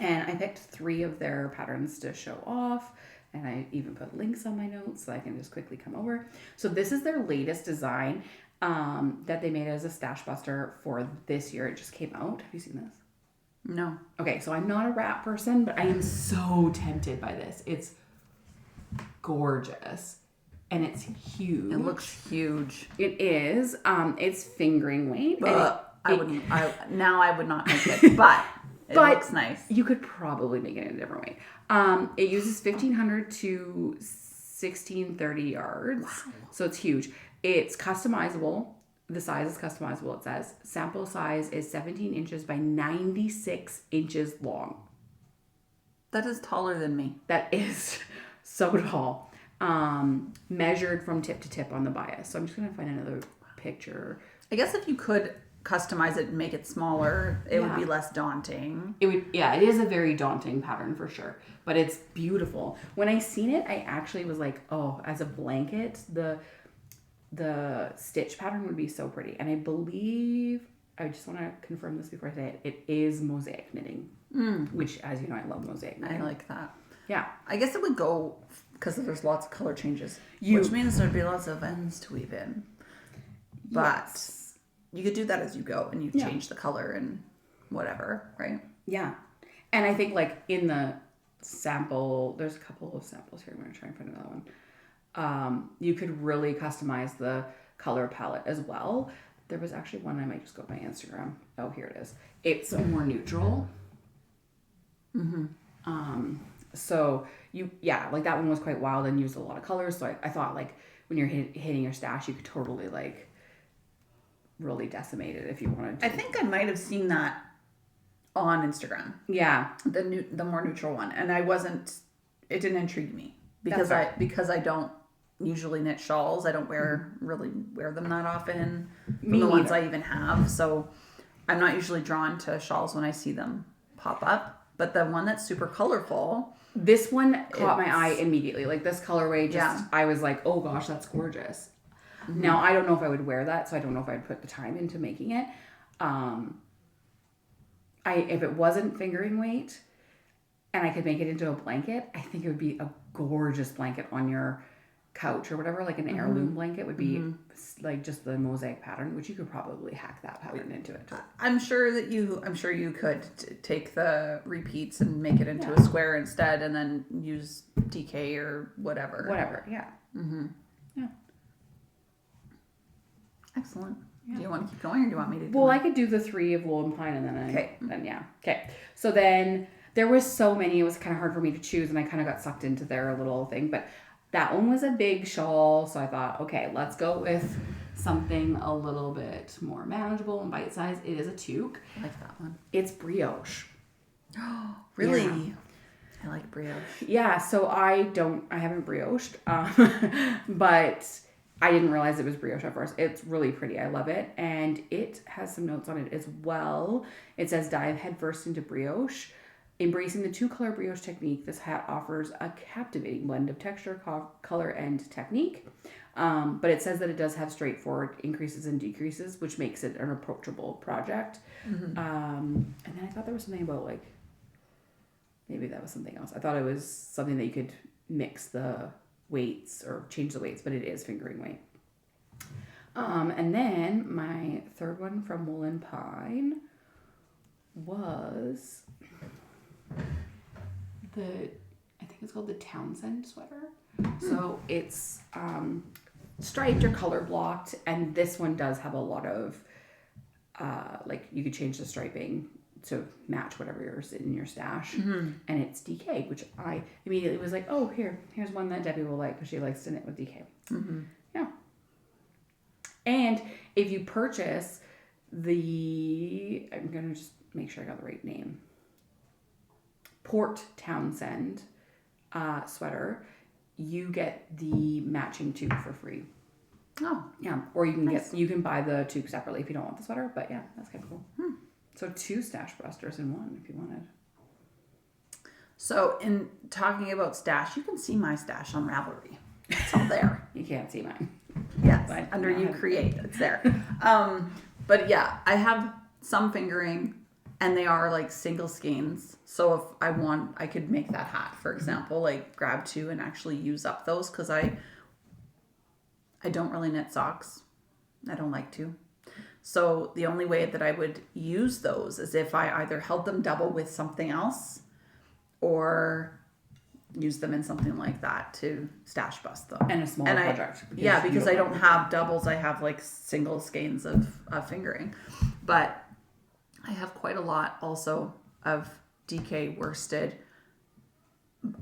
And I picked 3 of their patterns to show off. And I even put links on my notes so I can just quickly come over. So this is their latest design that they made as a StashBuster for this year. It just came out. Have you seen this? No. Okay, so I'm not a wrap person, but I am so tempted by this. It's gorgeous. And it's huge. It looks huge. It is. It's fingering weight. I would not make it, but it looks nice. You could probably make it in a different way. It uses 1,500 to 1,630 yards. Wow. So it's huge. It's customizable. The size is customizable, it says. Sample size is 17 inches by 96 inches long. That is taller than me. That is so tall. Measured from tip to tip on the bias. So I'm just going to find another picture. I guess if you could customize it and make it smaller, it would be less daunting. It is a very daunting pattern for sure, but it's beautiful. When I seen it, I actually was like, oh, as a blanket, the stitch pattern would be so pretty. And I believe, I just want to confirm this before I say it, it is mosaic knitting, which, as you know, I love mosaic knitting. I like that. Yeah. I guess it would go, because there's lots of color changes, which means there'd be lots of ends to weave in. But you could do that as you go, and you change the color and whatever, right? Yeah. And I think, like, in the sample, there's a couple of samples here. I'm going to try and find another one. You could really customize the color palette as well. There was actually one, I might just go to my Instagram. Oh, here it is. It's more neutral. So like that one was quite wild and used a lot of colors. So I thought, like, when you're hitting your stash, you could totally, like, really decimate it if you wanted to. I think I might have seen that on Instagram. Yeah. The more neutral one. And it didn't intrigue me because I don't usually knit shawls. I don't really wear them that often from the ones I even have. So I'm not usually drawn to shawls when I see them pop up. But the one that's super colorful. This one caught my eye immediately. Like, this colorway I was like, oh gosh, that's gorgeous. Now, I don't know if I would wear that, so I don't know if I'd put the time into making it. If it wasn't fingering weight and I could make it into a blanket, I think it would be a gorgeous blanket on your couch or whatever. Like an heirloom blanket would be like just the mosaic pattern, which you could probably hack that pattern into it too. I'm sure you could take the repeats and make it into a square instead, and then use DK or whatever. Yeah. Yeah. Excellent. Yeah. Do you want to keep going, or do you want me to do I could do the 3 of wool and pine, and then Okay. So then there was so many, it was kind of hard for me to choose, and I kind of got sucked into their little thing, but that one was a big shawl, so I thought, okay, let's go with something a little bit more manageable and bite-sized. It is a toque. I like that one. It's brioche. Oh, really? Yeah. I like brioche. Yeah, so I haven't brioche, but I didn't realize it was brioche at first. It's really pretty. I love it. And it has some notes on it as well. It says, dive headfirst into brioche. Embracing the 2-color brioche technique, this hat offers a captivating blend of texture, color, and technique. But it says that it does have straightforward increases and decreases, which makes it an approachable project. And then I thought there was something about, like, maybe that was something else. I thought it was something that you could mix the weights or change the weights, but it is fingering weight. And then my third one from Wool and Pine was I think it's called the Townsend sweater. So it's striped or color blocked, and this one does have a lot of like, you could change the striping to match whatever yours in your stash. And it's DK, which I immediately was like, oh, here's one that Debbie will like because she likes to knit with DK. Yeah. And if you purchase I'm gonna just make sure I got the right name. Port Townsend sweater, you get the matching toque for free. Oh. Yeah. Or you can you can buy the toque separately if you don't want the sweater. But yeah, that's kind of cool. So 2 StashBusters in one if you wanted. So in talking about stash, you can see my stash on Ravelry. It's all there. You can't see mine. Yes, But under yeah, EweCreate, it's there. But yeah, I have some fingering, and they are like single skeins. So if I want, I could make that hat, for example, like grab 2 and actually use up those, because I don't really knit socks. I don't like to. So the only way that I would use those is if I either held them double with something else, or use them in something like that to stash bust them. And a smaller project. Because I don't have doubles. I have like single skeins of fingering. But I have quite a lot also of DK worsted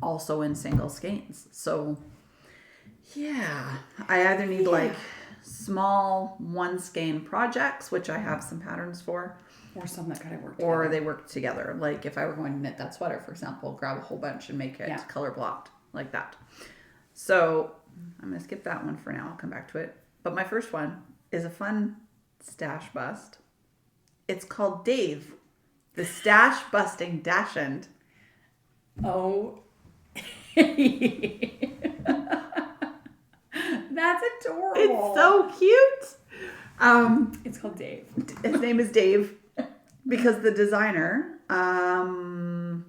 also in single skeins. So yeah, I either need like small 1 skein projects, which I have some patterns for, or some that kind of work together. Or they work together. Like if I were going to knit that sweater, for example, grab a whole bunch and make it color blocked like that. So I'm going to skip that one for now. I'll come back to it. But my first one is a fun stash bust. It's called Dave, the Stash Busting Dachshund. Oh. That's adorable. It's so cute. It's called Dave. His name is Dave because the designer, who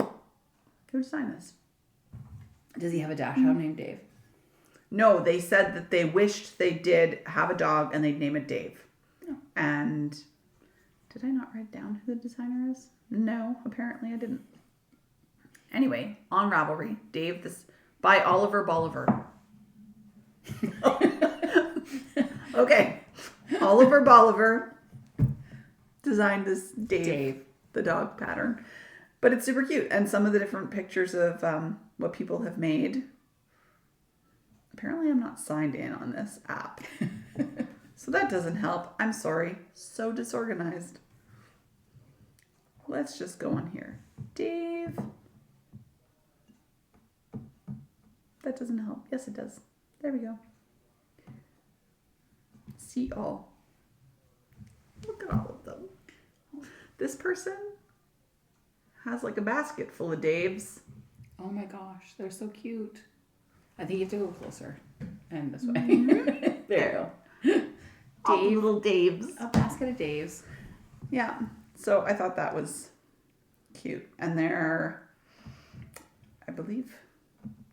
designed this? Does he have a dachshund named Dave? No, they said that they wished they did have a dog and they'd name it Dave. Oh. And did I not write down who the designer is? No, apparently I didn't. Anyway, on Ravelry, Dave, this by Oliver Bolivar. Okay. Oliver Bolivar designed this Dave, the dog pattern. But it's super cute. And some of the different pictures of what people have made. Apparently I'm not signed in on this app. So that doesn't help. I'm sorry. So disorganized. Let's just go on here. Dave. That doesn't help. Yes, it does. There we go. See all. Look at all of them. This person has like a basket full of Daves. Oh my gosh, they're so cute. I think you have to go closer and this way. Mm-hmm. There you go. All the little Daves. A basket of Daves. Yeah. So I thought that was cute. And they're, I believe,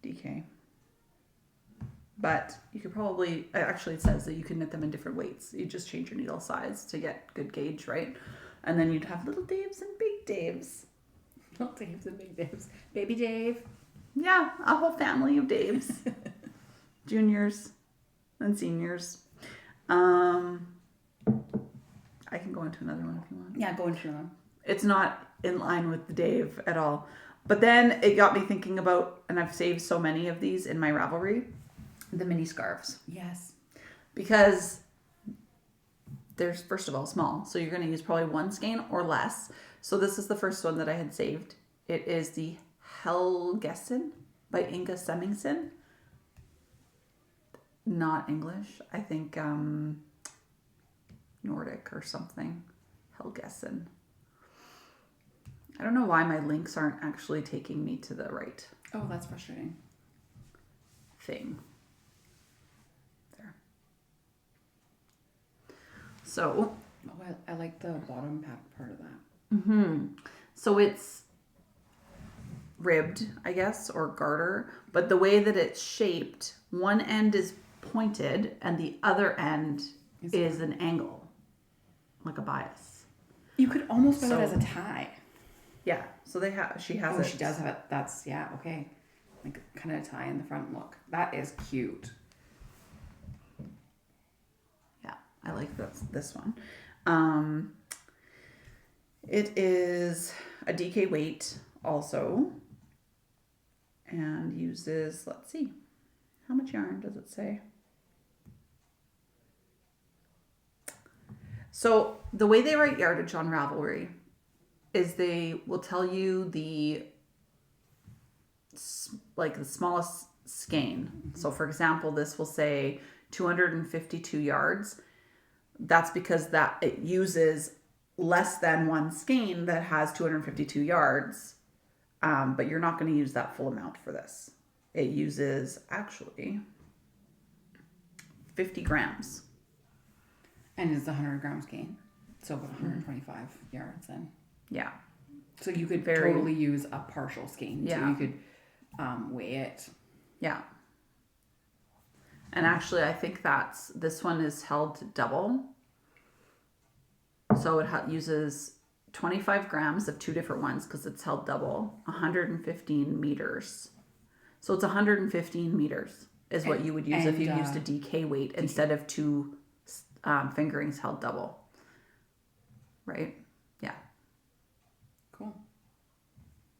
DK. But you could probably, actually it says that you can knit them in different weights. You just change your needle size to get good gauge, right? And then you'd have little Daves and big Daves. Little Daves and big Daves. Baby Dave. Yeah, a whole family of Daves. Juniors and seniors. I can go into another one if you want. Yeah, go into another one. It's not in line with the Dave at all. But then it got me thinking about, and I've saved so many of these in my Ravelry, the mini scarves. Yes. Because they're, first of all, small. So you're going to use probably 1 skein or less. So this is the first one that I had saved. It is the Helgessen by Inga Semmingsen. Not English. I think Nordic or something. Helgessen. I don't know why my links aren't actually taking me to the right Oh, that's frustrating. thing. There. So. Oh, I like the bottom part of that. So it's ribbed, I guess, or garter, but the way that it's shaped, one end is pointed and the other end is an angle, like a bias. You could almost wear it as a tie. Yeah, so she has it. She does have it. That's, yeah, okay. Like kind of a tie in the front look. That is cute. Yeah, I like this one. It is a DK weight also, and uses, let's see, how much yarn does it say? So the way they write yardage on Ravelry is they will tell you the like the smallest skein. So for example, this will say 252 yards. That's because that it uses less than one skein that has 252 yards. But you're not going to use that full amount for this. It uses actually 50 grams. And it's a 100 grams skein. So about 125 yards then. Yeah. So you could totally use a partial skein. Yeah. So you could weigh it. Yeah. And actually, I think this one is held double. So it uses 25 grams of two different ones because it's held double, 115 meters. So it's 115 meters is what you would use if you used a DK weight instead of two fingerings held double. Right? Yeah. Cool.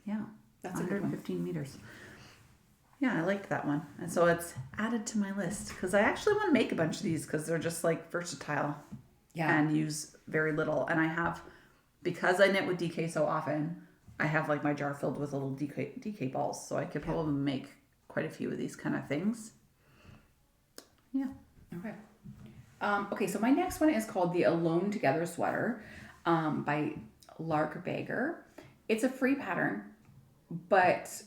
Yeah. That's 115 meters. Yeah, I liked that one. And so it's added to my list because I actually want to make a bunch of these because they're just like versatile and use very little. And I have, because I knit with DK so often, I have like my jar filled with little DK balls. So I could probably make quite a few of these kind of things. Yeah. Okay. Okay, so my next one is called the Alone Together Sweater by Laerke. It's a free pattern, but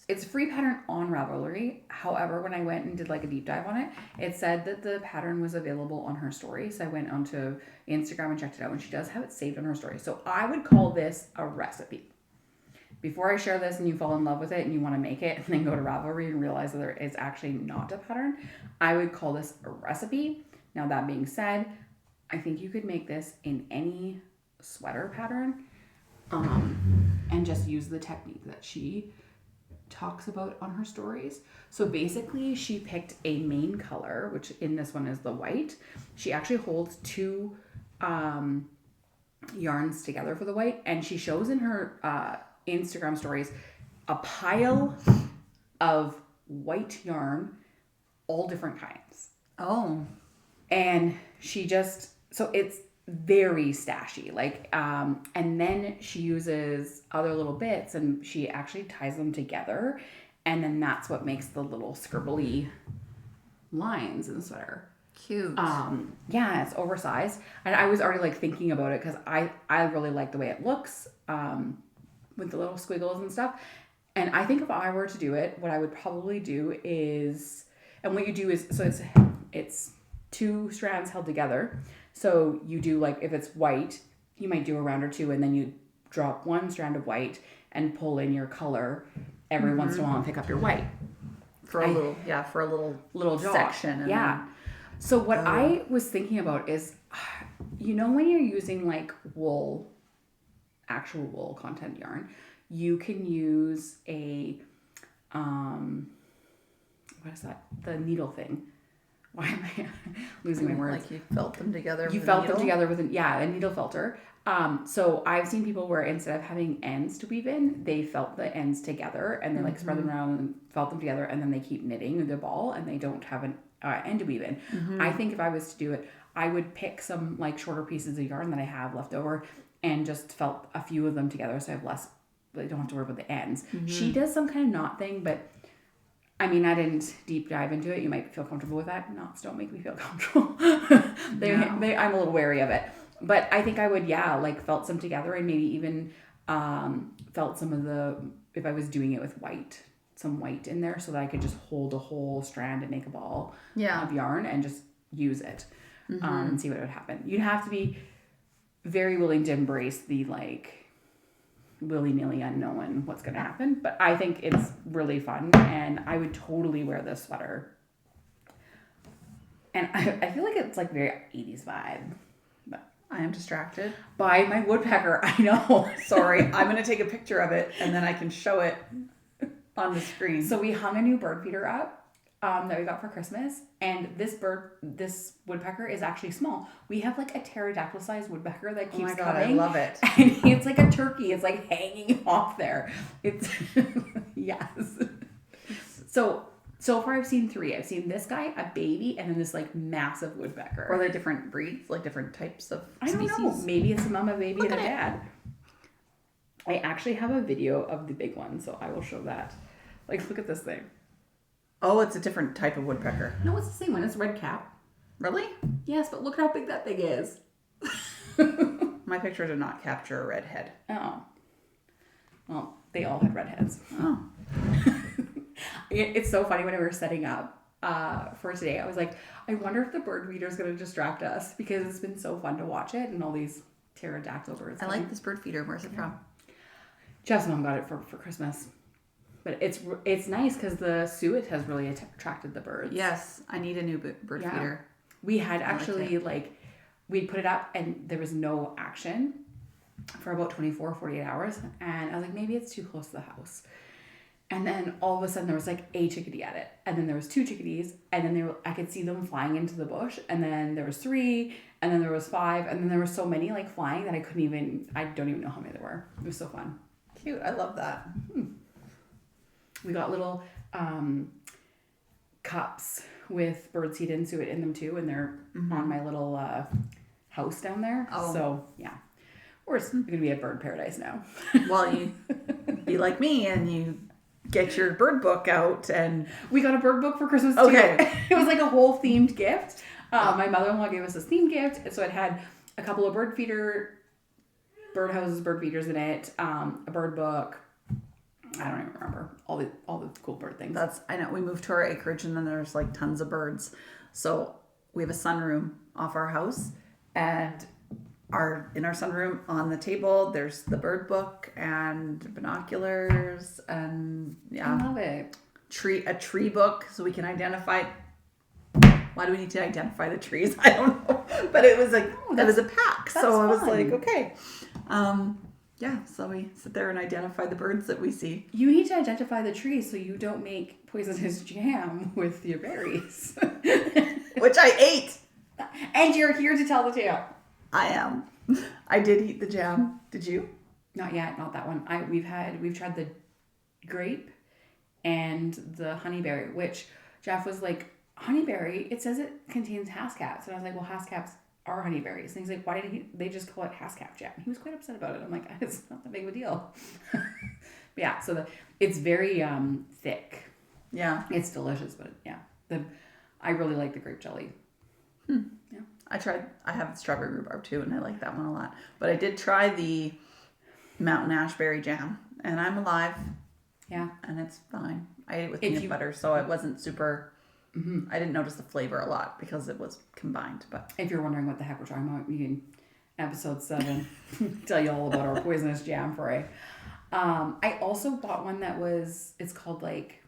it's a free pattern on Ravelry. However, when I went and did like a deep dive on it, it said that the pattern was available on her story. So I went onto Instagram and checked it out, and she does have it saved on her story. So I would call this a recipe. Before I share this and you fall in love with it and you want to make it and then go to Ravelry and realize that there is actually not a pattern, I would call this a recipe. Now that being said, I think you could make this in any sweater pattern and just use the technique that she talks about on her stories. So basically she picked a main color, which in this one is the white. She actually holds two yarns together for the white, and she shows in her Instagram stories a pile of white yarn, all different kinds. Oh. And she just, so it's very stashy, like, and then she uses other little bits and she actually ties them together, and then that's what makes the little scribbly lines in the sweater. Cute. Yeah, it's oversized, and I was already like thinking about it because I really like the way it looks with the little squiggles and stuff. And I think if I were to do it, what I would probably do is, and what you do is, so it's two strands held together. So you do, like, if it's white, you might do a round or two, and then you drop one strand of white and pull in your color every once in a while and pick up your white. For a little section. And yeah. So what I was thinking about is, you know, when you're using like actual wool content yarn, you can use a, what is that? The needle thing. Why am I losing my words? Like you felt them together with a needle felter. So I've seen people where instead of having ends to weave in, they felt the ends together and they like spread them around and felt them together, and then they keep knitting the ball and they don't have an end to weave in. I think if I was to do it, I would pick some like shorter pieces of yarn that I have left over and just felt a few of them together so I have less, I don't have to worry about the ends. She does some kind of knot thing, but I mean, I didn't deep dive into it. You might feel comfortable with that. Knots don't make me feel comfortable. I'm a little wary of it. But I think I would, like felt some together and maybe even felt some of the, if I was doing it with white, some white in there so that I could just hold a whole strand and make a ball of yarn and just use it and see what would happen. You'd have to be very willing to embrace the like willy-nilly unknown what's going to happen, but I think it's really fun and I would totally wear this sweater. And I feel like it's like very 80s vibe. But I am distracted by my woodpecker. I know. Sorry. I'm going to take a picture of it and then I can show it on the screen. So we hung a new bird feeder up that we got for Christmas, and this woodpecker is actually small. We have like a pterodactyl sized woodpecker that keeps coming. I love it. And it's like a turkey. It's like hanging off there. It's yes. So far I've seen 3. I've seen this guy, a baby, and then this like massive woodpecker. Are they different breeds, like different types of species? I don't know. Maybe it's a mama, baby, and a dad. I actually have a video of the big one, so I will show that Like, look at this thing. Oh, it's a different type of woodpecker. No, it's the same one. It's red cap. Really? Yes, but look how big that thing is. My picture did not capture a red head. Oh. Well, they all had red heads. Oh. It's so funny when we were setting up for today. I was like, I wonder if the bird feeder is going to distract us because it's been so fun to watch it and all these pterodactyl birds. I like this bird feeder. Where's it from? Jeff's mom got it for Christmas. But it's nice because the suet has really attracted the birds. Yes, I need a new bird feeder. We had actually we'd put it up and there was no action for about 24, 48 hours. And I was like, maybe it's too close to the house. And then all of a sudden there was like a chickadee at it. And then there was 2 chickadees. And then I could see them flying into the bush. And then there was 3. And then there was 5. And then there were so many like flying that I don't even know how many there were. It was so fun. Cute. I love that. We got little cups with birdseed and suet in them too. And they're on my little house down there. Oh. So yeah. We're going to be a bird paradise now. Well, you be like me and you get your bird book out and... We got a bird book for Christmas too. Okay. It was like a whole themed gift. My mother-in-law gave us this themed gift. So it had a couple of bird feeders in it, a bird book. I don't even remember all the cool bird things. I know we moved to our acreage and then there's like tons of birds. So we have a sunroom off our house and in our sunroom on the table there's the bird book and binoculars and I love it. A tree book so we can identify. Why do we need to identify the trees? I don't know. But it was like it was a pack. So I was like, okay. So we sit there and identify the birds that we see. You need to identify the trees so you don't make poisonous jam with your berries. Which I ate. And you're here to tell the tale. I am. I did eat the jam. Did you? Not yet, not that one. We've tried the grape and the honeyberry, which Jeff was like, honeyberry, it says it contains hascaps. And I was like, well, hascaps are honeyberries. And he's like, why did they just call it hascap jam? He was quite upset about it. I'm like, it's not that big of a deal. But yeah, so it's very thick. Yeah. It's delicious, but yeah. I really like the grape jelly. Yeah. I have strawberry rhubarb too, and I like that one a lot. But I did try the mountain ash berry jam, and I'm alive. Yeah. And it's fine. I ate it with peanut butter, so it wasn't super... I didn't notice the flavor a lot because it was combined. But if you're wondering what the heck we're talking about, you can episode 7 tell you all about our poisonous jam foray. I also bought one it's called like,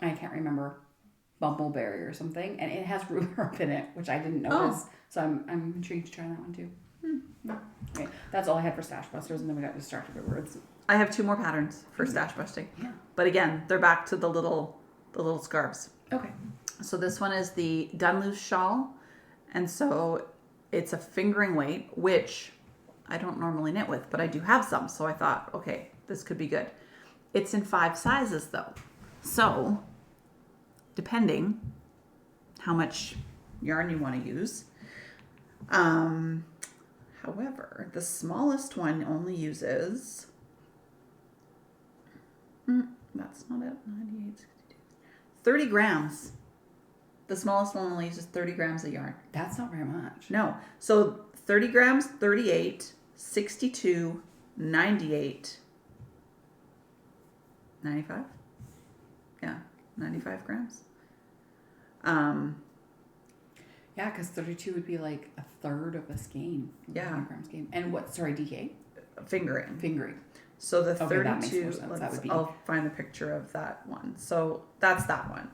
I can't remember, bumbleberry or something, and it has rhubarb in it, which I didn't notice. So I'm intrigued to try that one too. Okay, that's all I had for StashBusters, and then we got distracted by words. I have 2 more patterns for stash busting. Yeah. But again, they're back to the little scarves. Okay. So this one is the done loose shawl, and so it's a fingering weight, which I don't normally knit with, but I do have some, so I thought, okay, this could be good. It's in 5 sizes though, so depending how much yarn you want to use. However, the smallest one only uses that's not it, 98, 62, 30 grams. The smallest one only uses 30 grams of yarn. That's not very much. No. So 30 grams, 38, 62, 98, 95? Yeah, 95 grams. Yeah, because 32 would be like a third of a skein. Yeah. 100 gram skein. And what, sorry, DK? Fingering. So the 32, that makes more sense. That would be... I'll find the picture of that one. So that's that one.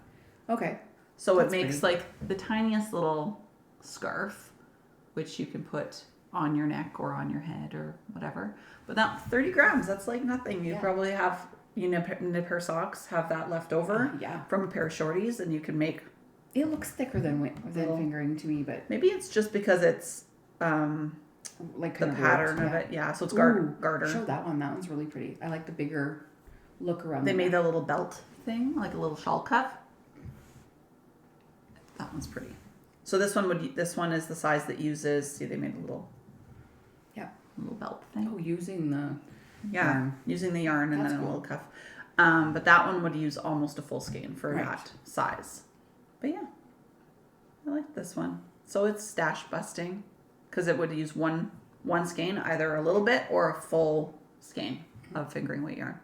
Okay. So that's it makes like the tiniest little scarf, which you can put on your neck or on your head or whatever. But that 30 grams, that's like nothing. You probably have, knit a pair of socks, have that left over from a pair of shorties, and you can make... It looks thicker than fingering to me, but... Maybe it's just because it's like the pattern of it. Yeah, so it's garter. Show that one. That one's really pretty. I like the bigger look around. They made a little belt thing, like a little shawl cuff. That one's pretty. So this one is the size that uses, see, they made a little belt thing. Oh, using the yarn. Using the yarn and then a little cuff. But that one would use almost a full skein for Right. that size. But yeah, I like this one. So it's stash busting because it would use one skein, either a little bit or a full skein of fingering weight yarn.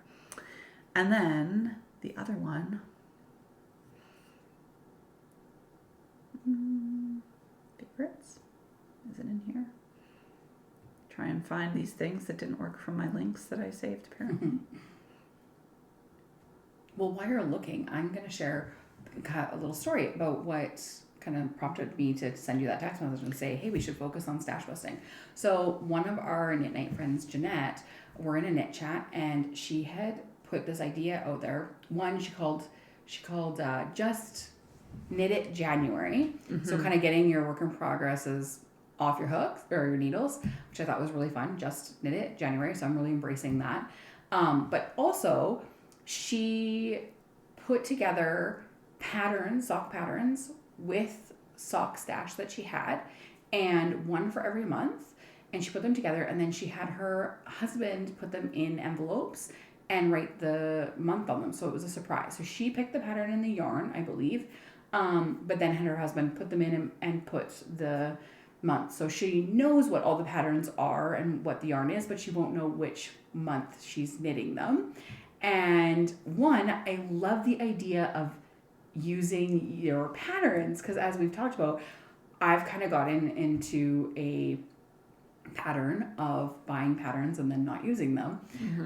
And then the other one, favorites, is it in here? Try and find these things that didn't work from my links that I saved apparently. Well, while you're looking, I'm going to share a little story about what kind of prompted me to send you that text message and say, hey, we should focus on stash busting. So one of our knit night friends, Jeanette, we're in a knit chat, and she had put this idea out there. One, she called just knit it January. So kind of getting your work in progresses off your hooks or your needles, which I thought was really fun. Just knit it January. So I'm really embracing that. But also she put together sock patterns with sock stash that she had, and one for every month, and she put them together, and then she had her husband put them in envelopes and write the month on them, so it was a surprise. So she picked the pattern and the yarn, I believe, but then had her husband put them in and put the month, so she knows what all the patterns are and what the yarn is, but she won't know which month she's knitting them. And one, I love the idea of using your patterns, because as we've talked about, I've kind of gotten into a pattern of buying patterns and then not using them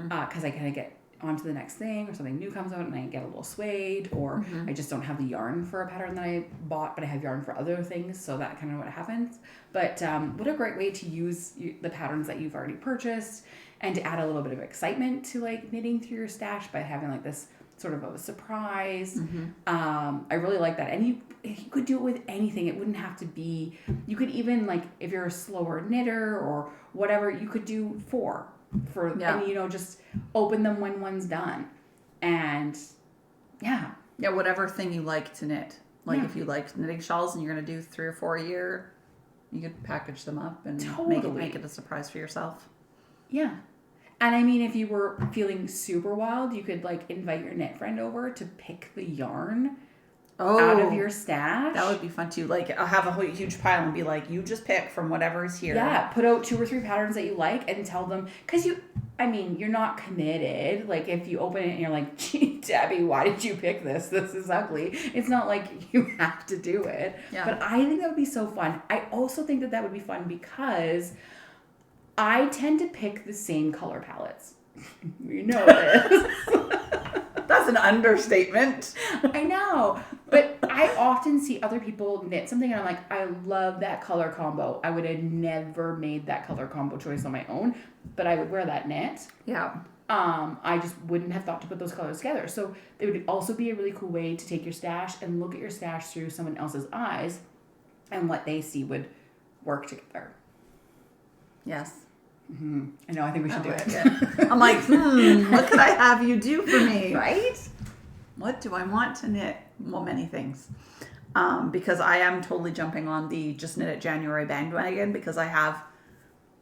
because I kind of get onto the next thing or something new comes out and I get a little swayed, or I just don't have the yarn for a pattern that I bought, but I have yarn for other things, so that kind of what happens. But what a great way to use the patterns that you've already purchased and to add a little bit of excitement to like knitting through your stash by having like this sort of a surprise. I really like that. And you could do it with anything. It wouldn't have to be, you could even like, if you're a slower knitter or whatever, you could do and just open them when one's done. And yeah, whatever thing you like to knit. Like if you like knitting shawls and you're going to do 3 or 4 a year, you could package them up and make it a surprise for yourself. Yeah. And I mean, if you were feeling super wild, you could like invite your knit friend over to pick the yarn out of your stash. That would be fun too. Like I'll have a whole huge pile and be like, you just pick from whatever is here. Yeah, put out 2 or 3 patterns that you like and tell them, because you're not committed. Like if you open it and you're like, gee, Debbie, why did you pick this? This is ugly. It's not like you have to do it. Yeah. But I think that would be so fun. I also think that would be fun because I tend to pick the same color palettes. You know this. That's an understatement. I know. But I often see other people knit something and I'm like, I love that color combo. I would have never made that color combo choice on my own, but I would wear that knit. Yeah. I just wouldn't have thought to put those colors together. So it would also be a really cool way to take your stash and look at your stash through someone else's eyes and what they see would work together. Yes. I know, I think we should do it. I'm like, what could I have you do for me? Right? What do I want to knit? Well, many things. Because I am totally jumping on the just knit it January bandwagon because I have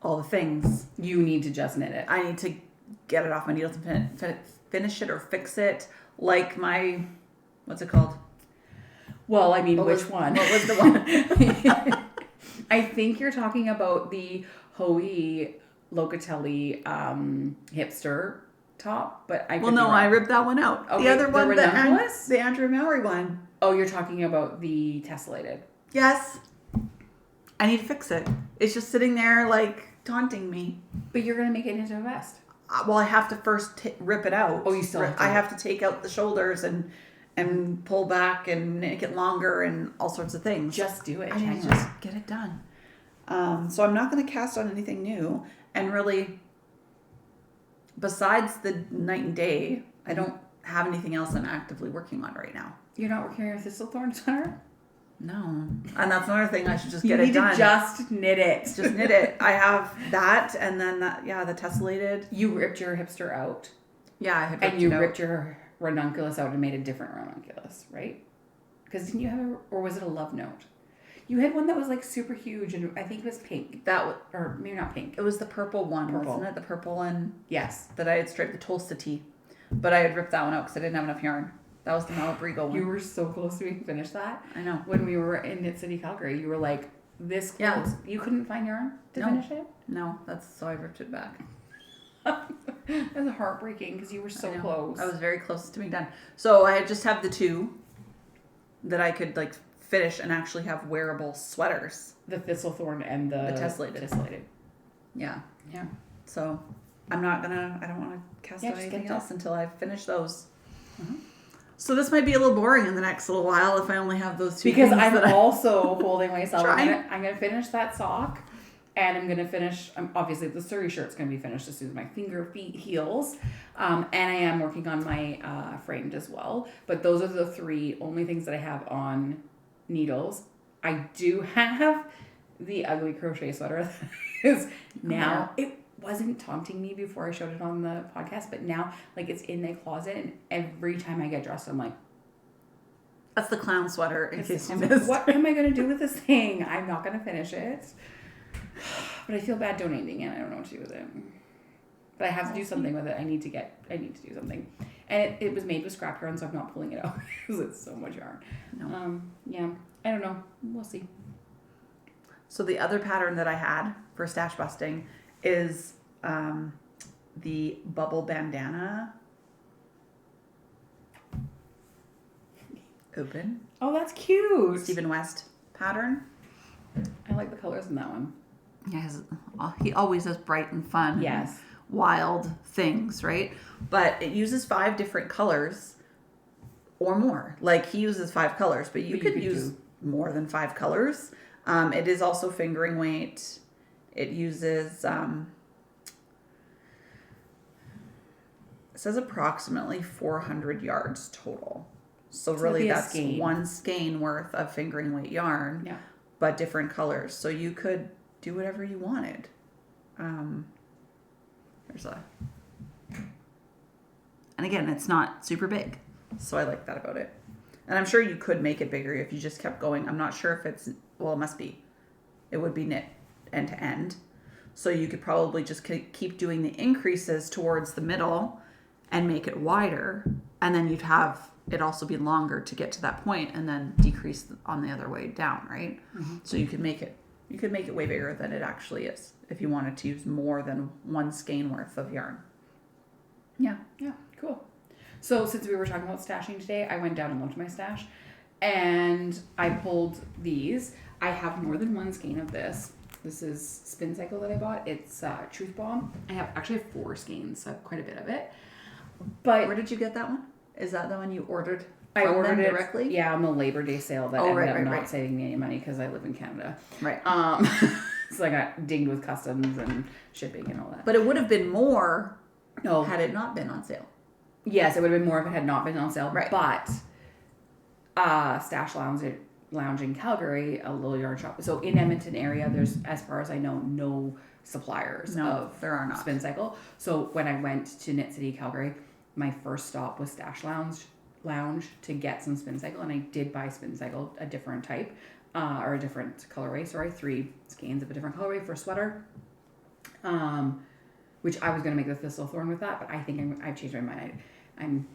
all the things. You need to just knit it. I need to get it off my needles and finish it or fix it. Like my, what's it called? Well, I mean, which one? What was the one? I think you're talking about the Hoey Locatelli hipster top, but I ripped that one out. Okay, the other one, the Andrea Mowry one. Oh, you're talking about the tessellated. Yes. I need to fix it. It's just sitting there like taunting me. But you're going to make it into a vest. Well, I have to first rip it out. Oh, you still have to. I have to take out the shoulders and pull back and make it longer and all sorts of things. Just do it. I need to just get it done. So I'm not going to cast on anything new. And really, besides the night and day, I don't have anything else I'm actively working on right now. You're not working on your Thistlethorn sweater? No. And that's another thing. I should just get it done. You need to just knit it. Just knit it. I have that and then the tessellated. You ripped your hipster out. Yeah, I had ripped it out. Ripped your ranunculus out and made a different ranunculus, right? Because didn't you have or was it a love note? You had one that was like super huge and I think it was pink. Or maybe not pink. It was the purple one, wasn't it? The purple one. Yes. That I had striped the Tulsa tea. But I had ripped that one out because I didn't have enough yarn. That was the Malabrigo one. You were so close to being finished that. I know. When we were in Knit City, Calgary, you were like this close. Yeah. You couldn't find yarn to No. finish it? No, so I ripped it back. That's heartbreaking because you were so I know. close. I was very close to being done. So I just have the 2 that I could like finish and actually have wearable sweaters. The Thistlethorn and the tessellated. Yeah. Yeah. So I don't want to cast out anything else until I finish those. Mm-hmm. So this might be a little boring in the next little while if I only have those 2 because things I'm that also holding myself. Trying. I'm gonna finish that sock, and I'm gonna finish. Obviously, the Suri shirt's gonna be finished as soon as my finger, feet, heels, and I am working on my framed as well. But those are the 3 only things that I have on needles. I do have the ugly crochet sweater that is now. It wasn't taunting me before I showed it on the podcast, but now like it's in my closet, and every time I get dressed, I'm like, That's the clown sweater, in case you missed. what am I going to do with this thing? I'm not going to finish it. But I feel bad donating it. I don't know what to do with it. But I have to do something with it. I need to do something. And it was made with scrap yarn, so I'm not pulling it out because it's so much yarn. No. Yeah. I don't know. We'll see. So the other pattern that I had for stash busting is the bubble bandana. Open. Oh, that's cute. Stephen West pattern. I like the colors in that one. Yeah, he always does bright and fun. Yes. And wild things, right? But it uses 5 different colors or more. Like he uses 5 colors, but you could use more than 5 colors. It is also fingering weight. It uses, it says approximately 400 yards total. So really that's skein. 1 skein worth of fingering weight yarn, Yeah. but different colors. So you could do whatever you wanted. And again, it's not super big. So I like that about it. And I'm sure you could make it bigger if you just kept going. I'm not sure if it must be. It would be knit end to end. So you could probably just keep doing the increases towards the middle and make it wider. And then you'd have it also be longer to get to that point and then decrease on the other way down, right? Mm-hmm. So you could make it way bigger than it actually is if you wanted to use more than 1 skein worth of yarn. Yeah, cool. So since we were talking about stashing today, I went down and looked at my stash and I pulled these. I have more than 1 skein of this. This is Spin Cycle that I bought. It's Truth Bomb. I actually have 4 skeins, so quite a bit of it. But where did you get that one? Is that the one you ordered? I ordered it directly. Yeah, on the Labor Day sale that ended up not saving me any money because I live in Canada. Right. So I got dinged with customs and shipping and all that. But it would have been more had it not been on sale. Yes, it would have been more if it had not been on sale. Right. But Stash Lounge in Calgary, a little yarn shop. So in Edmonton area, there's, as far as I know, no suppliers of there are not. Spin Cycle. So when I went to Knit City, Calgary, my first stop was Stash Lounge to get some Spin Cycle, and I did buy Spin Cycle, a different type, or a different colorway. 3 skeins of a different colorway for a sweater. Which I was going to make the Thistlethorn with that, but I think I've changed my mind. I'm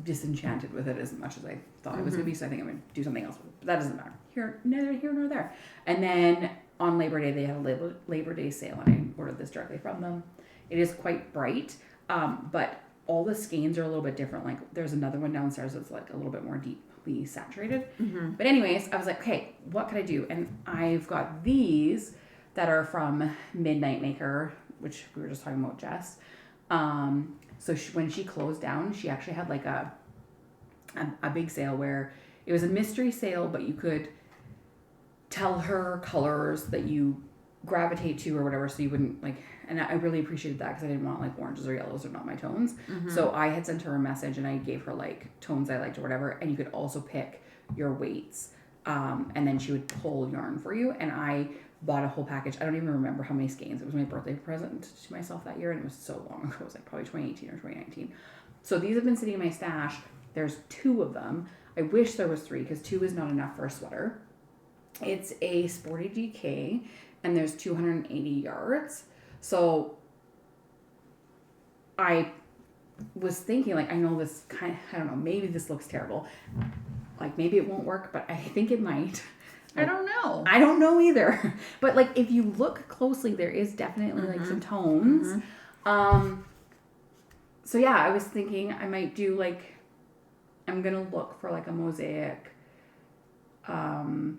disenchanted with it as much as I thought it was going to be, so I think I'm going to do something else with it. But that doesn't matter. Neither here nor there. And then on Labor Day, they had a Labor Day sale, and I ordered this directly from them. It is quite bright, but all the skeins are a little bit different. Like there's another one downstairs that's like a little bit more deeply saturated. Mm-hmm. But anyways, I was like, okay, what can I do? And I've got these that are from Midnight Maker, which we were just talking about Jess. So when she closed down, she actually had like a big sale where it was a mystery sale, but you could tell her colors that you gravitate to or whatever, so you wouldn't like, and I really appreciated that because I didn't want like oranges or yellows are not my tones. Mm-hmm. So I had sent her a message and I gave her like tones I liked or whatever, and you could also pick your weights, and then she would pull yarn for you, and I bought a whole package. I don't even remember how many skeins. It was my birthday present to myself that year, and it was so long ago. It was like probably 2018 or 2019. So these have been sitting in my stash. There's 2 of them. I wish there was 3 because 2 is not enough for a sweater. It's a Sporty GK, and there's 280 yards. So I was thinking, like, I know this I don't know, maybe this looks terrible. Like, maybe it won't work, but I think it might. I don't know. I don't know either. But, like, if you look closely, there is definitely, like, some tones. So, yeah, I was thinking I might do, like, I'm going to look for, like, a mosaic cowl.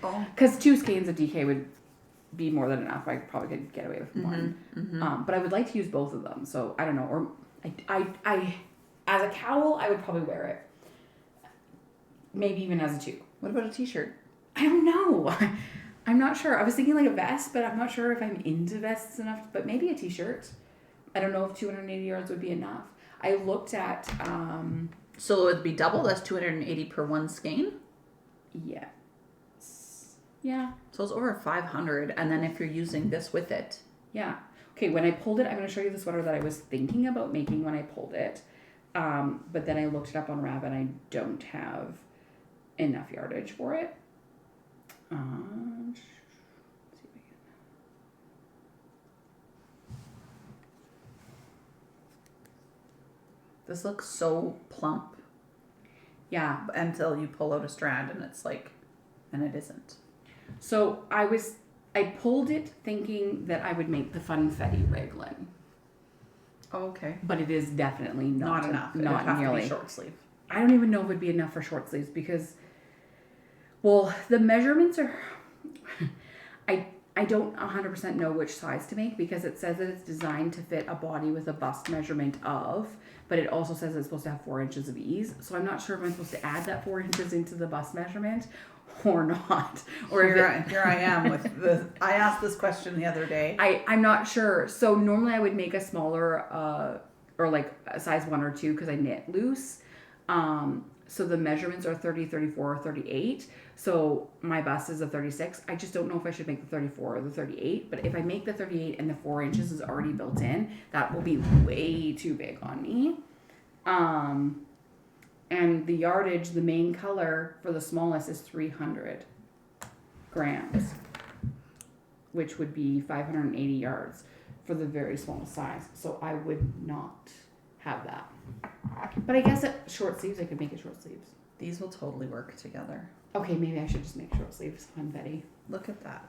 Oh. Because 2 skeins of DK would be more than enough. I probably could get away with one. But I would like to use both of them. So, I don't know. Or I as a cowl, I would probably wear it. Maybe even as a 2. What about a t-shirt? I don't know. I'm not sure. I was thinking like a vest, but I'm not sure if I'm into vests enough. But maybe a t-shirt. I don't know if 280 yards would be enough. I looked at... So it would be double? That's 280 per one skein? Yes. Yeah. So it's over 500. And then if you're using this with it... Yeah. Okay, when I pulled it, I'm going to show you the sweater that I was thinking about making when I pulled it. But then I looked it up on Ravelry and I don't have enough yardage for it. Let's see if I can. This looks so plump. Yeah. Until you pull out a strand and it's like... And it isn't. So I pulled it thinking that I would make the funfetti raglan. Oh, okay. But it is definitely Not enough. It would Not have nearly. to be short sleeve. I don't even know if it would be enough for short sleeves because, well, the measurements are... I don't 100% know which size to make because it says that it's designed to fit a body with a bust measurement of, but it also says it's supposed to have 4 inches of ease. So I'm not sure if I'm supposed to add that 4 inches into the bust measurement or not. Or Here I am with the... I asked this question the other day. I'm not sure. So normally I would make a smaller or like a size 1 or 2 because I knit loose. So the measurements are 30, 34, or 38. So my bust is a 36. I just don't know if I should make the 34 or the 38. But if I make the 38 and the 4 inches is already built in, that will be way too big on me. And the yardage, the main color for the smallest is 300 grams, which would be 580 yards for the very smallest size. So I would not have that. But I guess at short sleeves, I could make it short sleeves. These will totally work together. Okay, maybe I should just make short sleeves. Funfetti. Look at that.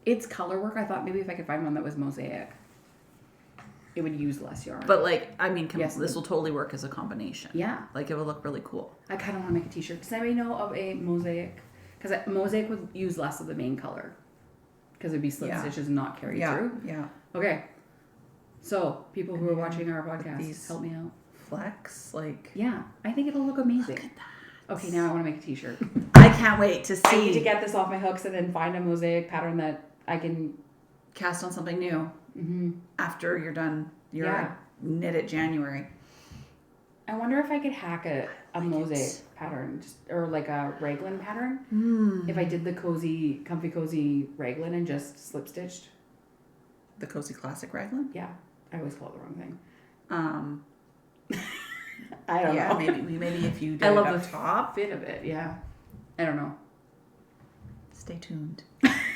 It's color work. I thought maybe if I could find one that was mosaic, it would use less yarn. But like, I mean, Yes, this will totally work as a combination. Yeah. Like, it will look really cool. I kind of want to make a t-shirt. Does anybody know of a mosaic? Because mosaic would use less of the main color. Because it would be slip stitches and not carry through. Yeah. Okay. So, people who are watching our podcast, these help me out. Flex, like... Yeah, I think it'll look amazing. Look at that. Okay, now I want to make a t-shirt. I can't wait to see. I need to get this off my hooks and then find a mosaic pattern that I can... Cast on something new. Mm-hmm. After you're done your knit it January. I wonder if I could hack a mosaic pattern, or like a raglan pattern. If I did the comfy cozy raglan and just slip stitched. The Cozy Classic raglan? Yeah, I always call it the wrong thing. I don't know. Maybe if you did it up top. Fit of it. Yeah, I don't know. Stay tuned.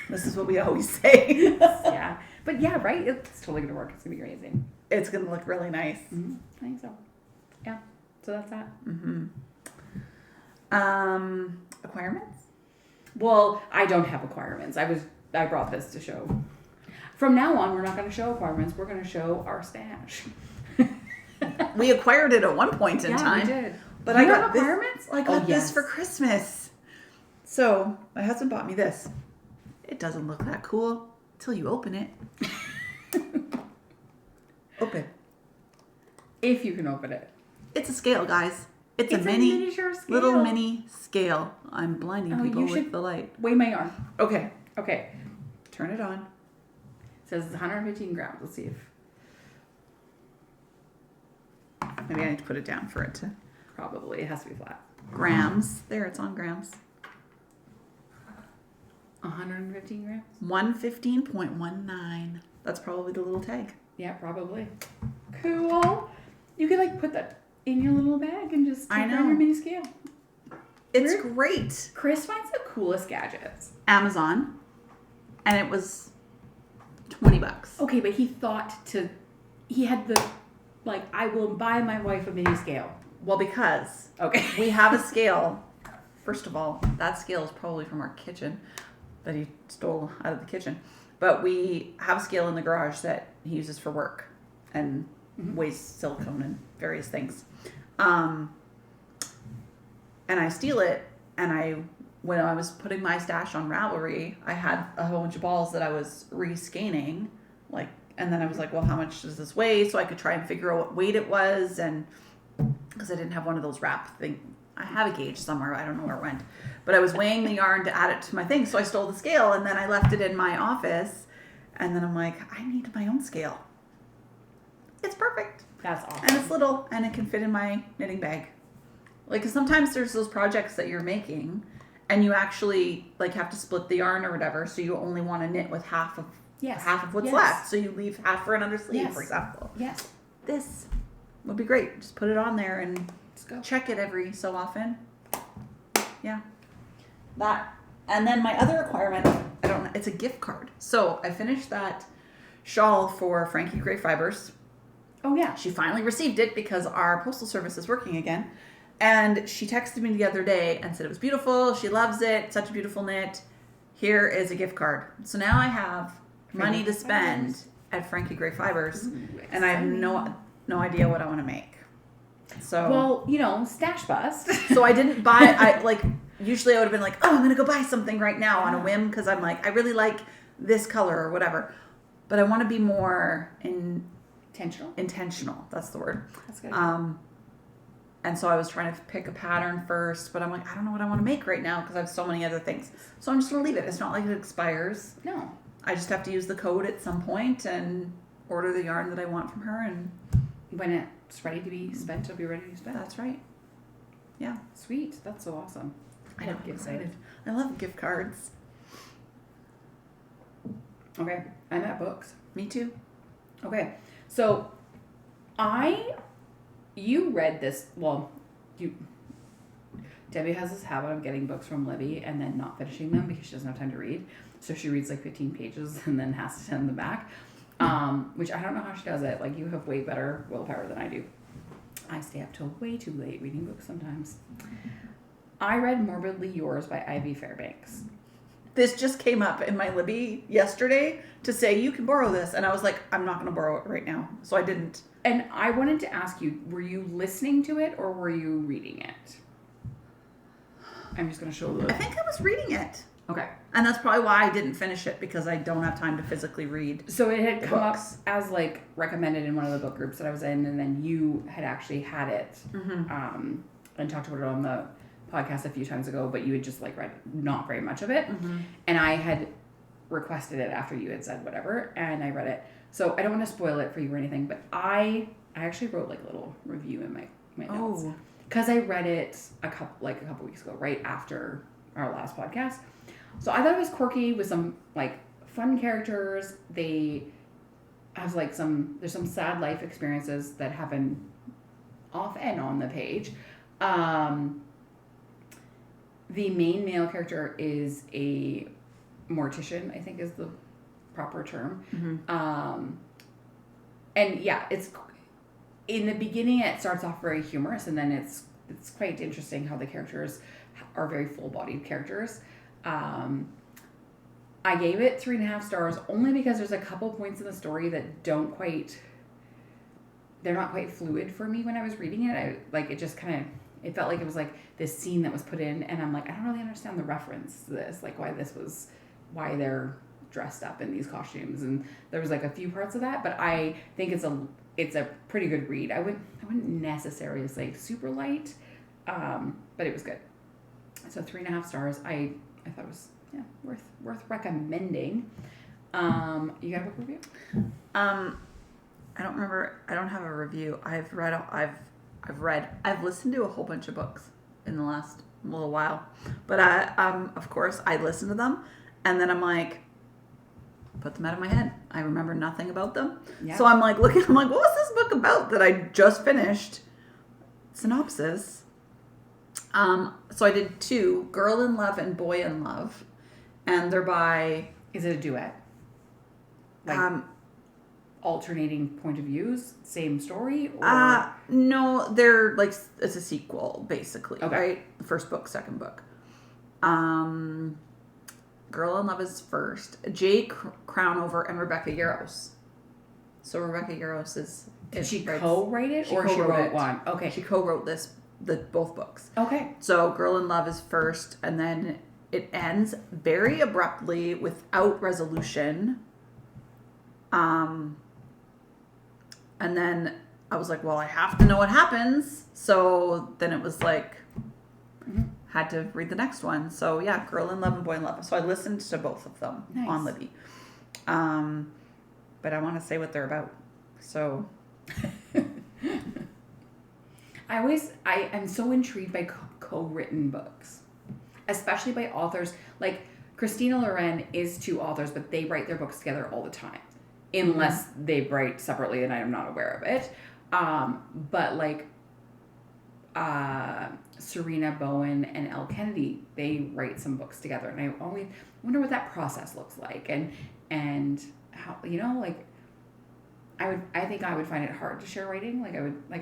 This is what we always say. Yeah, but yeah, right. It's totally gonna work. It's gonna be amazing. It's gonna look really nice. Mm-hmm. I think so. Yeah. So that's that. Acquirements? Well, I don't have acquirements. I brought this to show. From now on, we're not going to show acquirements. We're going to show our stash. We acquired it at one point in time. Yeah, we did. But you I got have acquirements? I got this for Christmas. So my husband bought me this. It doesn't look that cool till you open it. Open. If you can open it. It's a scale, guys. It's a miniature scale. Little mini scale. I'm blinding people with the light. Weigh my yarn. Okay. Okay. Turn it on. It says 115 grams. Let's see if... Maybe I need to put it down for it to... Probably. It has to be flat. Grams. There, it's on grams. 115 grams? 115.19. That's probably the little tag. Yeah, probably. Cool. You could like put that in your little bag and just take it on your mini scale. It's great. Chris finds the coolest gadgets. Amazon. And it was $20. Okay, but he had the, like, I will buy my wife a mini scale. Well, because we have a scale. First of all, that scale is probably from our kitchen that he stole out of the kitchen. But we have a scale in the garage that he uses for work and weighs silicone and various things. And I steal it, and when I was putting my stash on Ravelry, I had a whole bunch of balls that I was rescanning, like, and then I was like, well, how much does this weigh? So I could try and figure out what weight it was, and because I didn't have one of those wrap things. I have a gauge somewhere. I don't know where it went. But I was weighing the yarn to add it to my thing. So I stole the scale, and then I left it in my office. And then I'm like, I need my own scale. It's perfect. That's awesome. And it's little, and it can fit in my knitting bag. Like, 'cause sometimes there's those projects that you're making, and you actually, like, have to split the yarn or whatever. So you only want to knit with half of what's left. So you leave half for an undersleeve, for example. Yes. This would be great. Just put it on there and go. Check it every so often. Yeah. That. And then my other requirement, it's a gift card. So I finished that shawl for Frankie Gray Fibers. Oh, yeah. She finally received it because our postal service is working again. And she texted me the other day and said it was beautiful. She loves it. Such a beautiful knit. Here is a gift card. So now I have money to spend at Frankie Gray Fibers. Ooh, and I have no idea what I want to make. So, well, stash bust. So I didn't buy, usually I would have been like, oh, I'm going to go buy something right now on a whim because I'm like, I really like this color or whatever. But I want to be more intentional. That's the word. That's good. And so I was trying to pick a pattern first, but I'm like, I don't know what I want to make right now because I have so many other things. So I'm just going to leave it. It's not like it expires. No. I just have to use the code at some point and order the yarn that I want from her. And when it's ready to be spent, it'll be ready to be spent. That's right. Yeah. Sweet. That's so awesome. I know. I'm excited. I love gift cards. Okay. I'm at books. Me too. Okay. So you read this, Debbie has this habit of getting books from Libby and then not finishing them because she doesn't have time to read. So she reads like 15 pages and then has to send them back. Which I don't know how she does it. Like, you have way better willpower than I do. I stay up till way too late reading books sometimes. I read Morbidly Yours by Ivy Fairbanks. This just came up in my Libby yesterday to say, you can borrow this. And I was like, I'm not going to borrow it right now. So I didn't. And I wanted to ask you, were you listening to it or were you reading it? I'm just going to show I think I was reading it. Okay. And that's probably why I didn't finish it, because I don't have time to physically read. So it had come up as like recommended in one of the book groups that I was in, and then you had actually had it and talked about it on the podcast a few times ago, but you had just like read not very much of it. And I had requested it after you had said whatever, and I read it. So I don't want to spoil it for you or anything, but I actually wrote like a little review in my notes. Because I read it a couple weeks ago, right after our last podcast. So I thought it was quirky with some like fun characters. They have like there's some sad life experiences that happen off and on the page. The main male character is a mortician, I think is the proper term. And yeah, it's in the beginning it starts off very humorous, and then it's quite interesting how the characters are very full-bodied characters. I gave it 3.5 stars only because there's a couple points in the story that they're not quite fluid for me when I was reading it. It felt like it was like this scene that was put in, and I'm like, I don't really understand the reference to this, like why they're dressed up in these costumes. And there was like a few parts of that, but I think it's a pretty good read. I wouldn't necessarily say super light, but it was good. So 3.5 stars. I thought it was worth recommending. You got a book review? I don't remember. I don't have a review. I've listened to a whole bunch of books in the last little while, but of course I listen to them, and then I'm like, put them out of my head. I remember nothing about them. Yeah. So I'm like looking. I'm like, what was this book about that I just finished? Synopsis. So I did 2, Girl in Love and Boy in Love, and they're by. Is it a duet? Like alternating point of views, same story? Or... No, they're like, it's a sequel, basically, Okay. right? First book, second book. Girl in Love is first. Jay Crownover and Rebecca Yaros. So Rebecca Yaros is... Did she co-write it, or she wrote one? Okay. She co-wrote both books. Okay. So Girl in Love is first, and then it ends very abruptly without resolution. And then I was like, well, I have to know what happens. So then it was like, had to read the next one. So yeah, Girl in Love and Boy in Love. So I listened to both of them on Libby. But I want to say what they're about. So I'm so intrigued by co-written books, especially by authors. Like Christina Loren is two authors, but they write their books together all the time, unless they write separately and I am not aware of it. But like Serena Bowen and Elle Kennedy, they write some books together, and I always wonder what that process looks like, and how, like. I think I would find it hard to share writing. Like I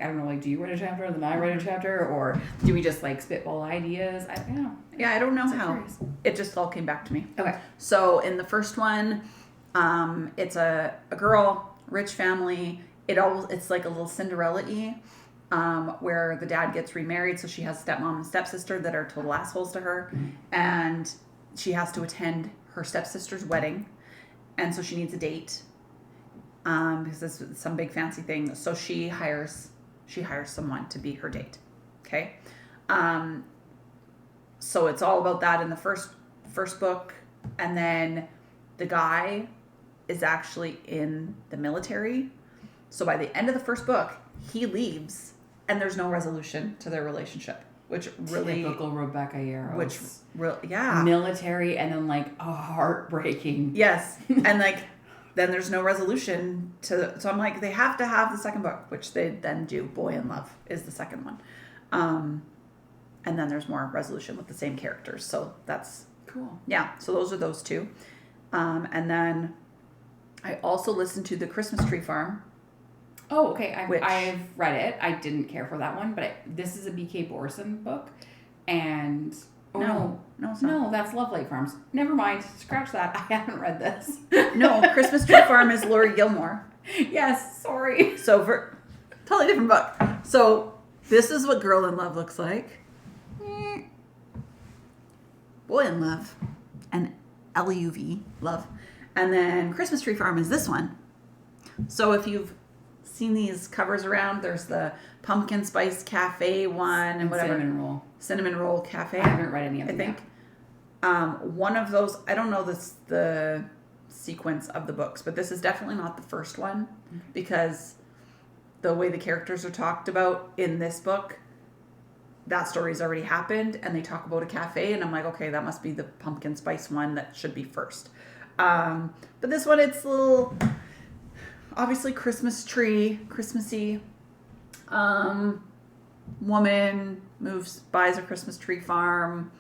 don't know, like, do you write a chapter and then I write a chapter, or do we just like spitball ideas? I don't know. Yeah, I don't know how. Curious. It just all came back to me. Okay. So in the first one, it's a girl, rich family. It's like a little Cinderella-y, where the dad gets remarried, so she has stepmom and stepsister that are total assholes to her, and she has to attend her stepsister's wedding, and so she needs a date. Because it's some big fancy thing. So she hires someone to be her date. Okay. So it's all about that in the first book. And then the guy is actually in the military. So by the end of the first book, he leaves and there's no resolution to their relationship, which really... Typical Rebecca Yaros. Yeah. Military and then like a heartbreaking. Yes. And like... then there's no resolution so I'm like, they have to have the second book, which they then do. Boy in Love is the second one. And then there's more resolution with the same characters. So that's cool. Yeah. So those are those two. And then I also listened to The Christmas Tree Farm. Oh, okay. I've read it. I didn't care for that one, but this is a BK Borson book. And... No, it's not. No, that's Love Lake Farms. Never mind. Scratch that. I haven't read this. No, Christmas Tree Farm is Laurie Gilmore. Yes, sorry. So for totally different book. So this is what Girl in Love looks like. Boy in Love. And LUV, Love. And then Christmas Tree Farm is this one. So if you've seen these covers around, there's the Pumpkin Spice Cafe one and whatever. Cinnamon Roll Cafe. I haven't read any of them. I think. One of those, I don't know the sequence of the books, but this is definitely not the first one, because the way the characters are talked about in this book, that story's already happened, and they talk about a cafe, and I'm like, okay, that must be the Pumpkin Spice one that should be first. But this one, it's a little, obviously Christmas tree, Christmassy. Woman buys a Christmas tree farm,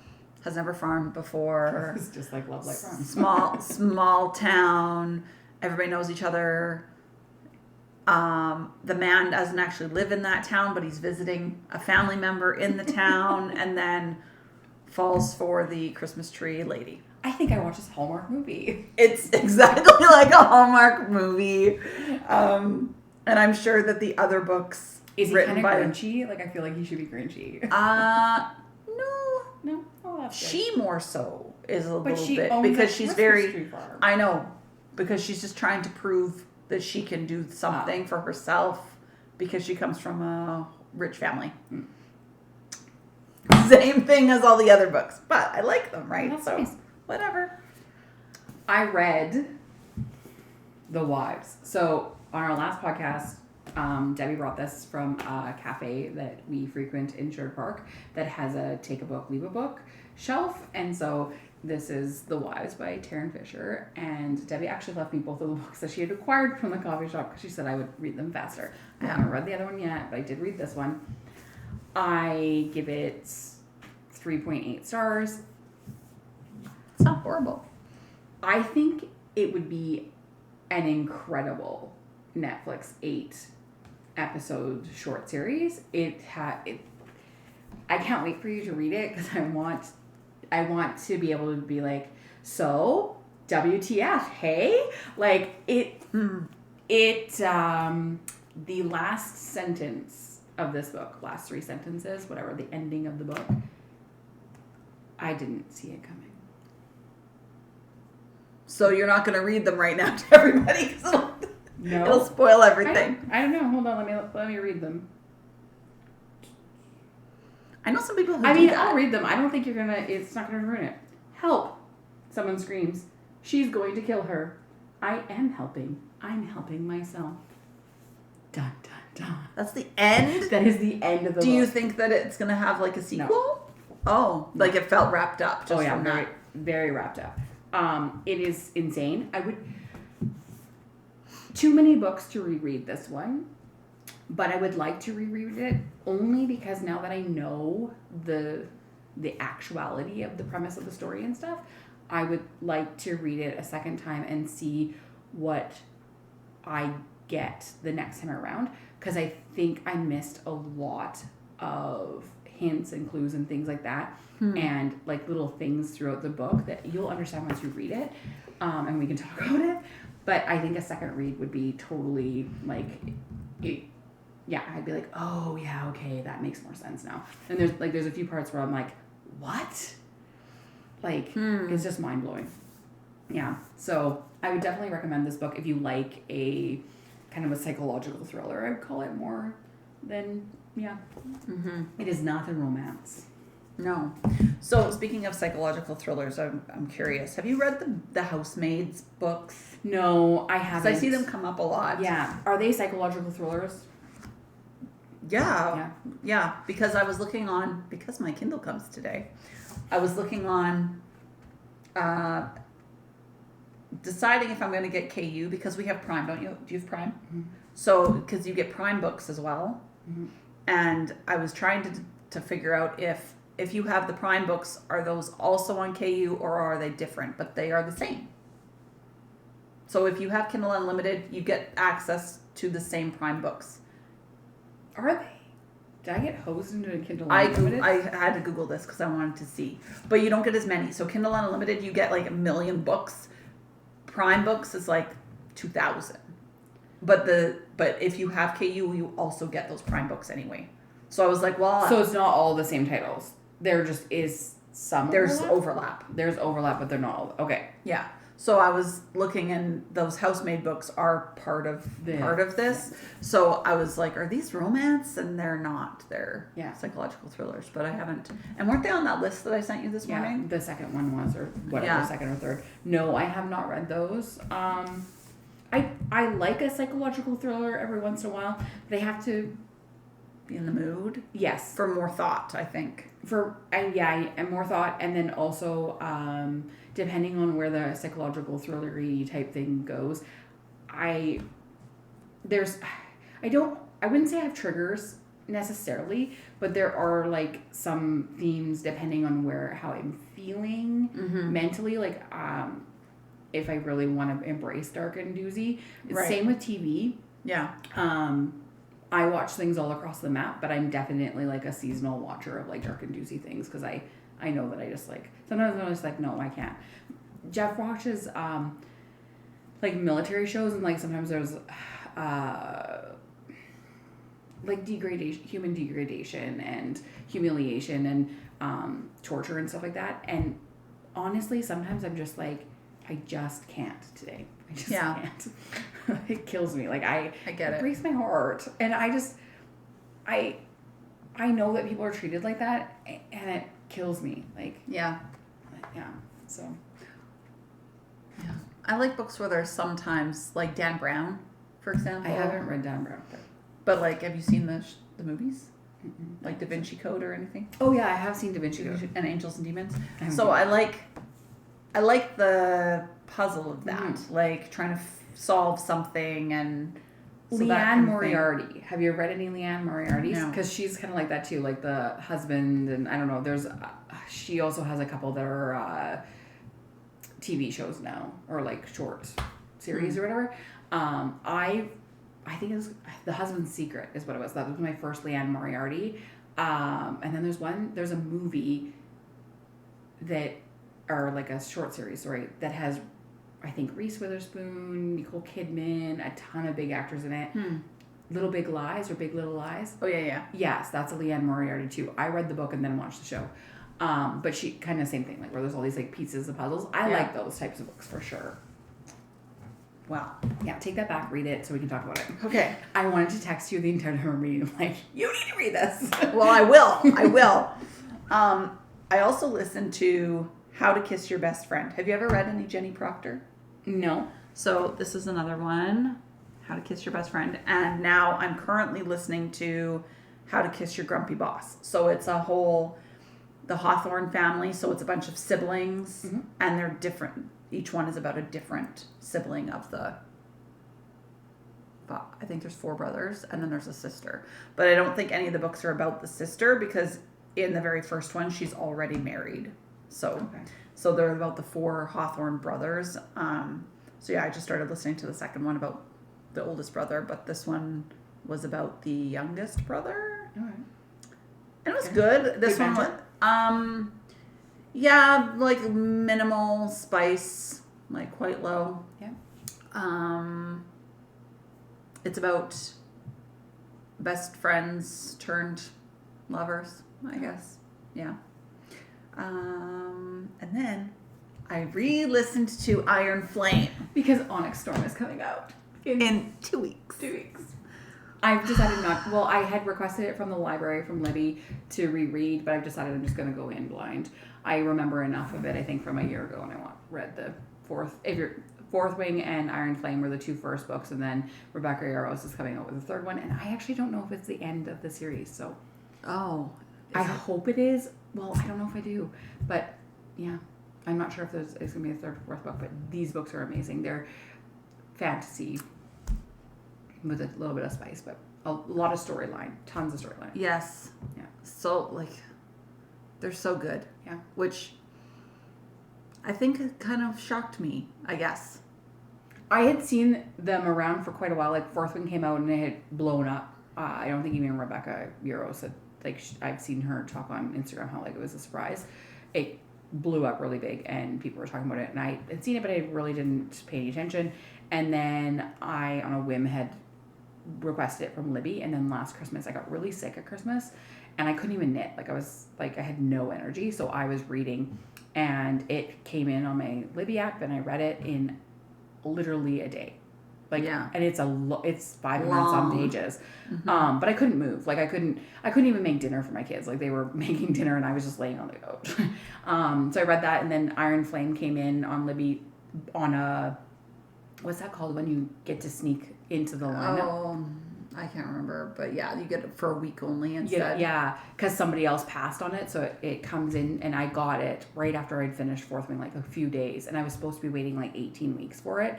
has never farmed before. It's just like Love Light Farm. Small town. Everybody knows each other. The man doesn't actually live in that town, but he's visiting a family member in the town, and then falls for the Christmas tree lady. I think I watched this Hallmark movie. It's exactly like a Hallmark movie. And I'm sure that the other books... Is he kind of grinchy? Like, I feel like he should be grinchy. No. Oh, that's good. She more so is a but little she bit, owns because she's very... Tree Farm. I know. Because she's just trying to prove that she can do something for herself, because she comes from a rich family. Same thing as all the other books. But I like them, right? That's so, nice. Whatever. I read The Wives. So, on our last podcast... Debbie brought this from a cafe that we frequent in Sherwood Park that has a take a book, leave a book shelf. And so this is The Wives by Taryn Fisher. And Debbie actually left me both of the books that she had acquired from the coffee shop because she said I would read them faster. I haven't read the other one yet, but I did read this one. I give it 3.8 stars. It's not horrible. I think it would be an incredible Netflix 8-episode short series. I can't wait for you to read it because I want to be able to be like, so WTF, hey? Like the last sentence of this book, last 3 sentences, whatever, the ending of the book, I didn't see it coming. So you're not going to read them right now to everybody because it'll spoil everything. I don't know. Hold on. Let me read them. I know some people who do that. I'll read them. I don't think it's not going to ruin it. Help. Someone screams. She's going to kill her. I am helping. I'm helping myself. Dun, dun, dun. That's the end? That is the end of the book. Do you think that it's going to have like a sequel? No. Oh, like it felt wrapped up. Just from very, that. very wrapped up. It is insane. Too many books to reread this one, but I would like to reread it only because now that I know the actuality of the premise of the story and stuff, I would like to read it a second time and see what I get the next time around, because I think I missed a lot of hints and clues and things like that, and like little things throughout the book that you'll understand once you read it, and we can talk about it. But I think a second read would be totally like, I'd be like, oh yeah, okay, that makes more sense now. And there's a few parts where I'm like, what? Like, it's just mind blowing. Yeah. So I would definitely recommend this book if you like a kind of a psychological thriller. I would call it more than, It is not a romance. No. So speaking of psychological thrillers, I'm curious. Have you read the Housemaids books? No, I haven't. I see them come up a lot. Yeah. Are they psychological thrillers? Yeah. Because I was looking on, because my Kindle comes today, I was looking on deciding if I'm going to get KU, because we have Prime, don't you? Do you have Prime? Mm-hmm. So, because you get Prime books as well. Mm-hmm. And I was trying to figure out if you have the Prime books, are those also on KU or are they different? But they are the same. So if you have Kindle Unlimited, you get access to the same Prime books. Are they? Did I get hosed into a Kindle Unlimited? I had to Google this because I wanted to see. But you don't get as many. So Kindle Unlimited, you get like 1 million books. Prime books is like 2,000. But if you have KU, you also get those Prime books anyway. So I was like, well... So it's not all the same titles. There just is some There's overlap. There's overlap, but they're not all... Okay. Yeah. So I was looking, and those Housemaid books are part of this. So I was like, are these romance? And they're not. They're psychological thrillers. But I haven't. And weren't they on that list that I sent you this morning? The second one was, or whatever, second or third. No, I have not read those. I like a psychological thriller every once in a while. They have to be in the mood. Yes. For more thought, I think. And more thought, and then also depending on where the psychological thriller-y type thing goes, I wouldn't say I have triggers necessarily, but there are like some themes depending on how I'm feeling mentally, like if I really want to embrace dark and doozy. Right. Same with TV. Yeah. I watch things all across the map, but I'm definitely like a seasonal watcher of like dark and doozy things, because I know that I just like, sometimes I'm just like, no, I can't. Jeff watches like military shows, and like sometimes there's like human degradation and humiliation and torture and stuff like that. And honestly, sometimes I'm just like, I just can't today. I just can't. It kills me. Like I get it. It breaks my heart. And I know that people are treated like that, and it kills me. Like so yeah. I like books where there's sometimes, like Dan Brown, for example. I haven't read Dan Brown, but like, have you seen the movies? Mm-mm. Like Da Vinci Code or anything? Oh yeah, I have seen Da Vinci Code and Angels and Demons. So I like the puzzle of that, like trying to solve something. And so Leanne Moriarty. Have you read any Leanne Moriarty's? No. Because she's kind of like that too, like the husband, and I don't know. She also has a couple that are TV shows now, or like short series or whatever. I think it was The Husband's Secret is what it was. That was my first Leanne Moriarty. And then there's a movie or like a short series, sorry, that has, I think, Reese Witherspoon, Nicole Kidman, a ton of big actors in it. Little Big Lies or Big Little Lies. Oh, yeah. Yes, that's a Leanne Moriarty too. I read the book and then watched the show. But she kind of same thing, like where there's all these like pieces of puzzles. I like those types of books for sure. Wow. Yeah, take that back, read it so we can talk about it. Okay. I wanted to text you the entire time I'm reading. I'm like, you need to read this. Well, I will. I also listened to How to Kiss Your Best Friend. Have you ever read any Jenny Proctor? No. So this is another one, How to Kiss Your Best Friend. And now I'm currently listening to How to Kiss Your Grumpy Boss. So it's the Hawthorne family. So it's a bunch of siblings and they're different. Each one is about a different sibling of I think there's 4 brothers and then there's a sister. But I don't think any of the books are about the sister because in the very first one, she's already married. So they're about the 4 Hawthorne brothers. So yeah, I just started listening to the second one about the oldest brother, but this one was about the youngest brother. All right. And it was good. This one was, yeah, like minimal spice, like quite low. Yeah. It's about best friends turned lovers, I guess. Yeah. And then I re-listened to Iron Flame. Because Onyx Storm is coming out. In 2 weeks. 2 weeks. I've decided not... Well, I had requested it from the library from Libby to reread, but I've decided I'm just going to go in blind. I remember enough of it, I think, from a year ago, and I read the Fourth Wing and Iron Flame were the 2 first books, and then Rebecca Yarros is coming out with the 3rd one, and I actually don't know if it's the end of the series, so... Oh. I hope it is. Well, I don't know if I do, but yeah. I'm not sure if it's going to be a 3rd or 4th book, but these books are amazing. They're fantasy with a little bit of spice, but a lot of storyline, tons of storyline. Yes. Yeah. So, like, they're so good. Yeah. Which I think it kind of shocked me, I guess. I had seen them around for quite a while. Like, 4th Wing came out and it had blown up. I don't think even Rebecca Yarros had, like, I've seen her talk on Instagram how, like, it was a surprise. It blew up really big and people were talking about it, and I had seen it, but I really didn't pay any attention. And then I, on a whim, had requested it from Libby, and then last Christmas I got really sick at Christmas and I couldn't even knit. Like, I had no energy, so I was reading, and it came in on my Libby app and I read it in literally a day. Like, yeah. And it's it's 500 some pages. Mm-hmm. But I couldn't move. Like, I couldn't even make dinner for my kids. Like, they were making dinner and I was just laying on the couch. So I read that, and then Iron Flame came in on Libby on a, what's that called when you get to sneak into the lineup? Oh, I can't remember, but yeah, you get it for a week only instead. Yeah, because somebody else passed on it, so it comes in, and I got it right after I'd finished 4th Wing, like a few days, and I was supposed to be waiting like 18 weeks for it.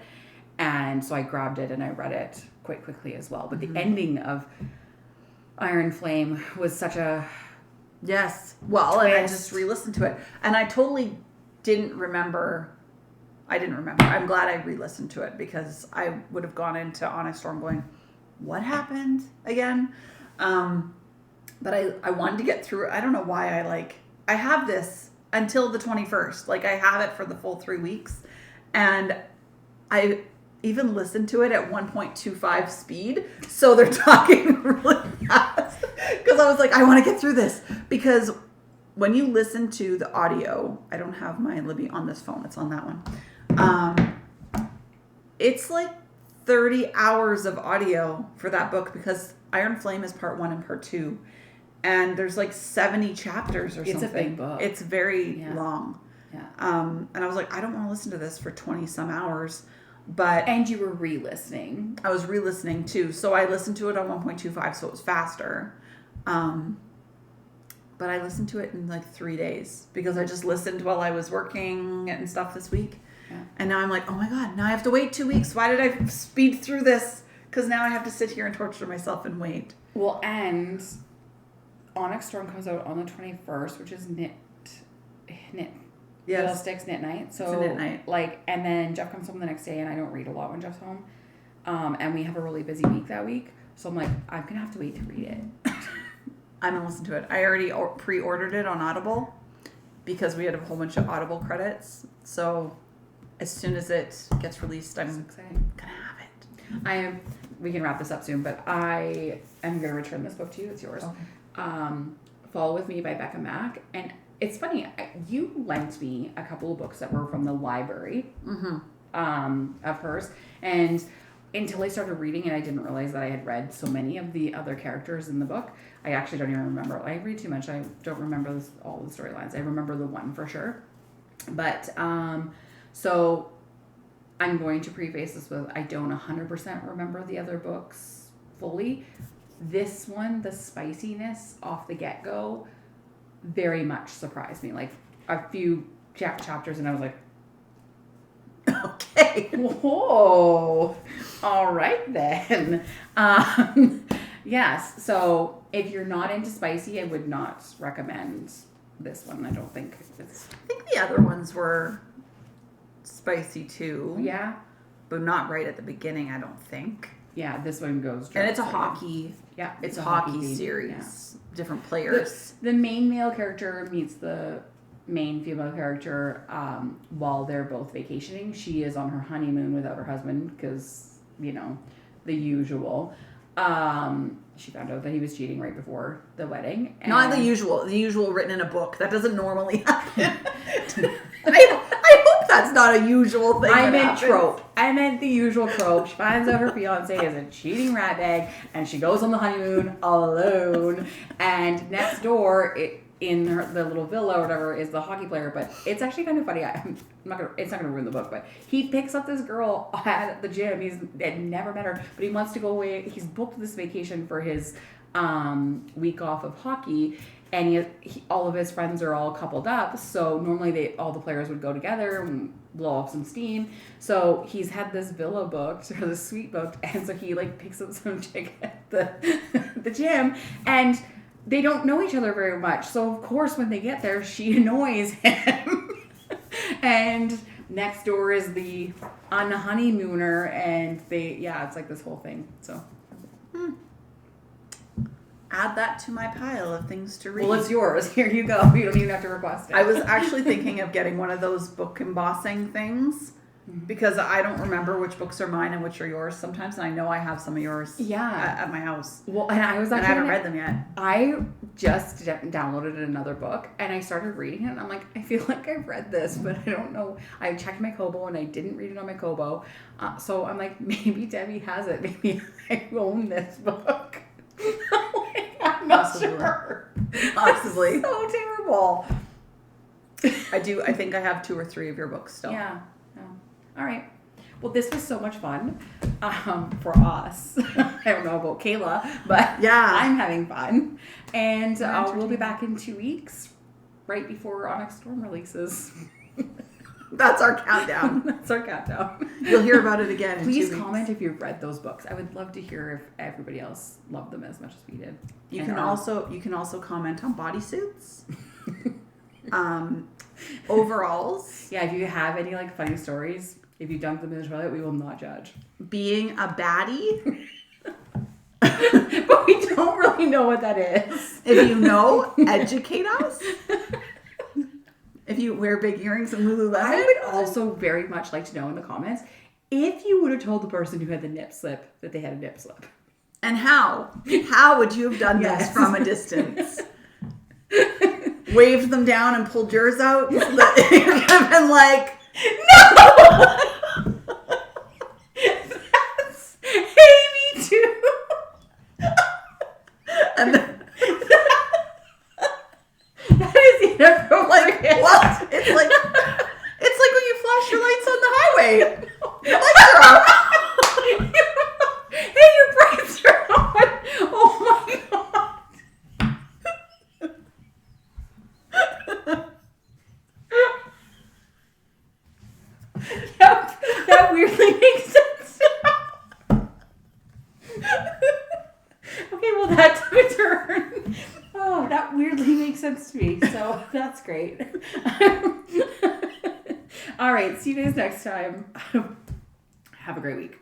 And so I grabbed it and I read it quite quickly as well. But the ending of Iron Flame was such a... Yes. Well, twist. And I just re-listened to it. And I totally didn't remember. I'm glad I re-listened to it because I would have gone into Onyx Storm going, what happened again? But I wanted to get through it. I don't know why I have this until the 21st. Like, I have it for the full 3 weeks. And I even listened to it at 1.25 speed. So they're talking really fast. Because I was like, I want to get through this. Because when you listen to the audio, I don't have my Libby on this phone. It's on that one. It's like 30 hours of audio for that book because Iron Flame is part 1 and part 2. And there's like 70 chapters or something. It's a big book. It's very long. Yeah. And I was like, I don't want to listen to this for 20 some hours. And you were re-listening. I was re-listening too. So I listened to it on 1.25, so it was faster. But I listened to it in like 3 days because I just listened while I was working and stuff this week. Yeah. And now I'm like, oh my God, now I have to wait 2 weeks. Why did I speed through this? Because now I have to sit here and torture myself and wait. Well, and Onyx Storm comes out on the 21st, which is Knit Yes. Little Sticks Knit Night. So It's a knit night. like, and then Jeff comes home the next day, and I don't read a lot when Jeff's home. And we have a really busy week that week, so I'm like, I'm gonna have to wait to read it. I'm gonna listen to it. I already pre-ordered it on Audible because we had a whole bunch of Audible credits. So as soon as it gets released, I'm exciting. gonna have it. We can wrap this up soon, but I am gonna return this book to you. It's yours. Okay. Follow With Me by Becca Mack, and it's funny. You lent me a couple of books that were from the library of hers, and until I started reading it, I didn't realize that I had read so many of the other characters in the book. I actually don't even remember. I read too much. I don't remember all the storylines. I remember the one for sure. But, so I'm going to preface this with, I don't 100% remember the other books fully. This one, the spiciness off the get-go, very much surprised me. Like, a few chapters and I was like, Okay. whoa, all right then. Yes, so if you're not into spicy, I would not recommend this one. I don't think it's... I think the other ones were spicy too. Yeah? But not right at the beginning, I don't think. Yeah, this one goes... And it's a hockey... Yeah, it's a hockey theme. series. Yeah. Different players. The main male character meets the main female character while they're both vacationing. She is on her honeymoon without her husband because, you know, the usual. She found out that he was cheating right before the wedding. And Not the usual. The usual written in a book. That doesn't normally happen. I hope that's not a usual thing. I meant trope. I meant the usual trope. She finds out her fiance is a cheating ratbag, and she goes on the honeymoon alone. And next door, the little villa or whatever, is the hockey player. But it's actually kind of funny. It's not gonna ruin the book, but he picks up this girl at the gym. He's never met her, but he wants to go away. He's booked this vacation for his week off of hockey. And all of his friends are all coupled up, so normally all the players would go together and blow off some steam. So he's had this villa booked, or this suite booked, and so he like picks up some chick at the gym, and they don't know each other very much. So of course when they get there, she annoys him. And next door is the honeymoner, and it's like this whole thing. So. Add that to my pile of things to read. Well, it's yours. Here you go. You don't even have to request it. I was actually thinking of getting one of those book embossing things because I don't remember which books are mine and which are yours sometimes, and I know I have some of yours at my house. Well, and I haven't read them yet. I just downloaded another book, and I started reading it, and I'm like, I feel like I've read this, but I don't know. I checked my Kobo, and I didn't read it on my Kobo. So I'm like, maybe Debbie has it. Maybe I own this book. I'm not sure. Possibly. So terrible. I think I have 2 or 3 of your books still. Yeah. All right. Well, this was so much fun for us. I don't know about Kayla, but yeah, I'm having fun. And we'll be back in 2 weeks, right before Onyx Storm releases. That's our countdown. That's our countdown. You'll hear about it again in 2 weeks. Please comment if you've read those books. I would love to hear if everybody else loved them as much as we did. You can also comment on bodysuits, overalls. Yeah, if you have any like funny stories, if you dump them in the toilet, we will not judge. Being a baddie. But we don't really know what that is. If you know, educate us. If you wear big earrings and Lululemon. I would also very much like to know in the comments if you would have told the person who had the nip slip that they had a nip slip. And how? How would you have done this from a distance? Waved them down and pulled yours out? So that you could have been like, no! That's, hey, me too. And then, that is inappropriate. like, what? It's like when you flash your lights on the highway. Your lights are off. Hey, your brakes are on. Oh my god. Yep, that weirdly makes sense. Okay, well that took a turn. Oh, that weirdly makes sense to me. So that's great. All right. See you guys next time. Have a great week.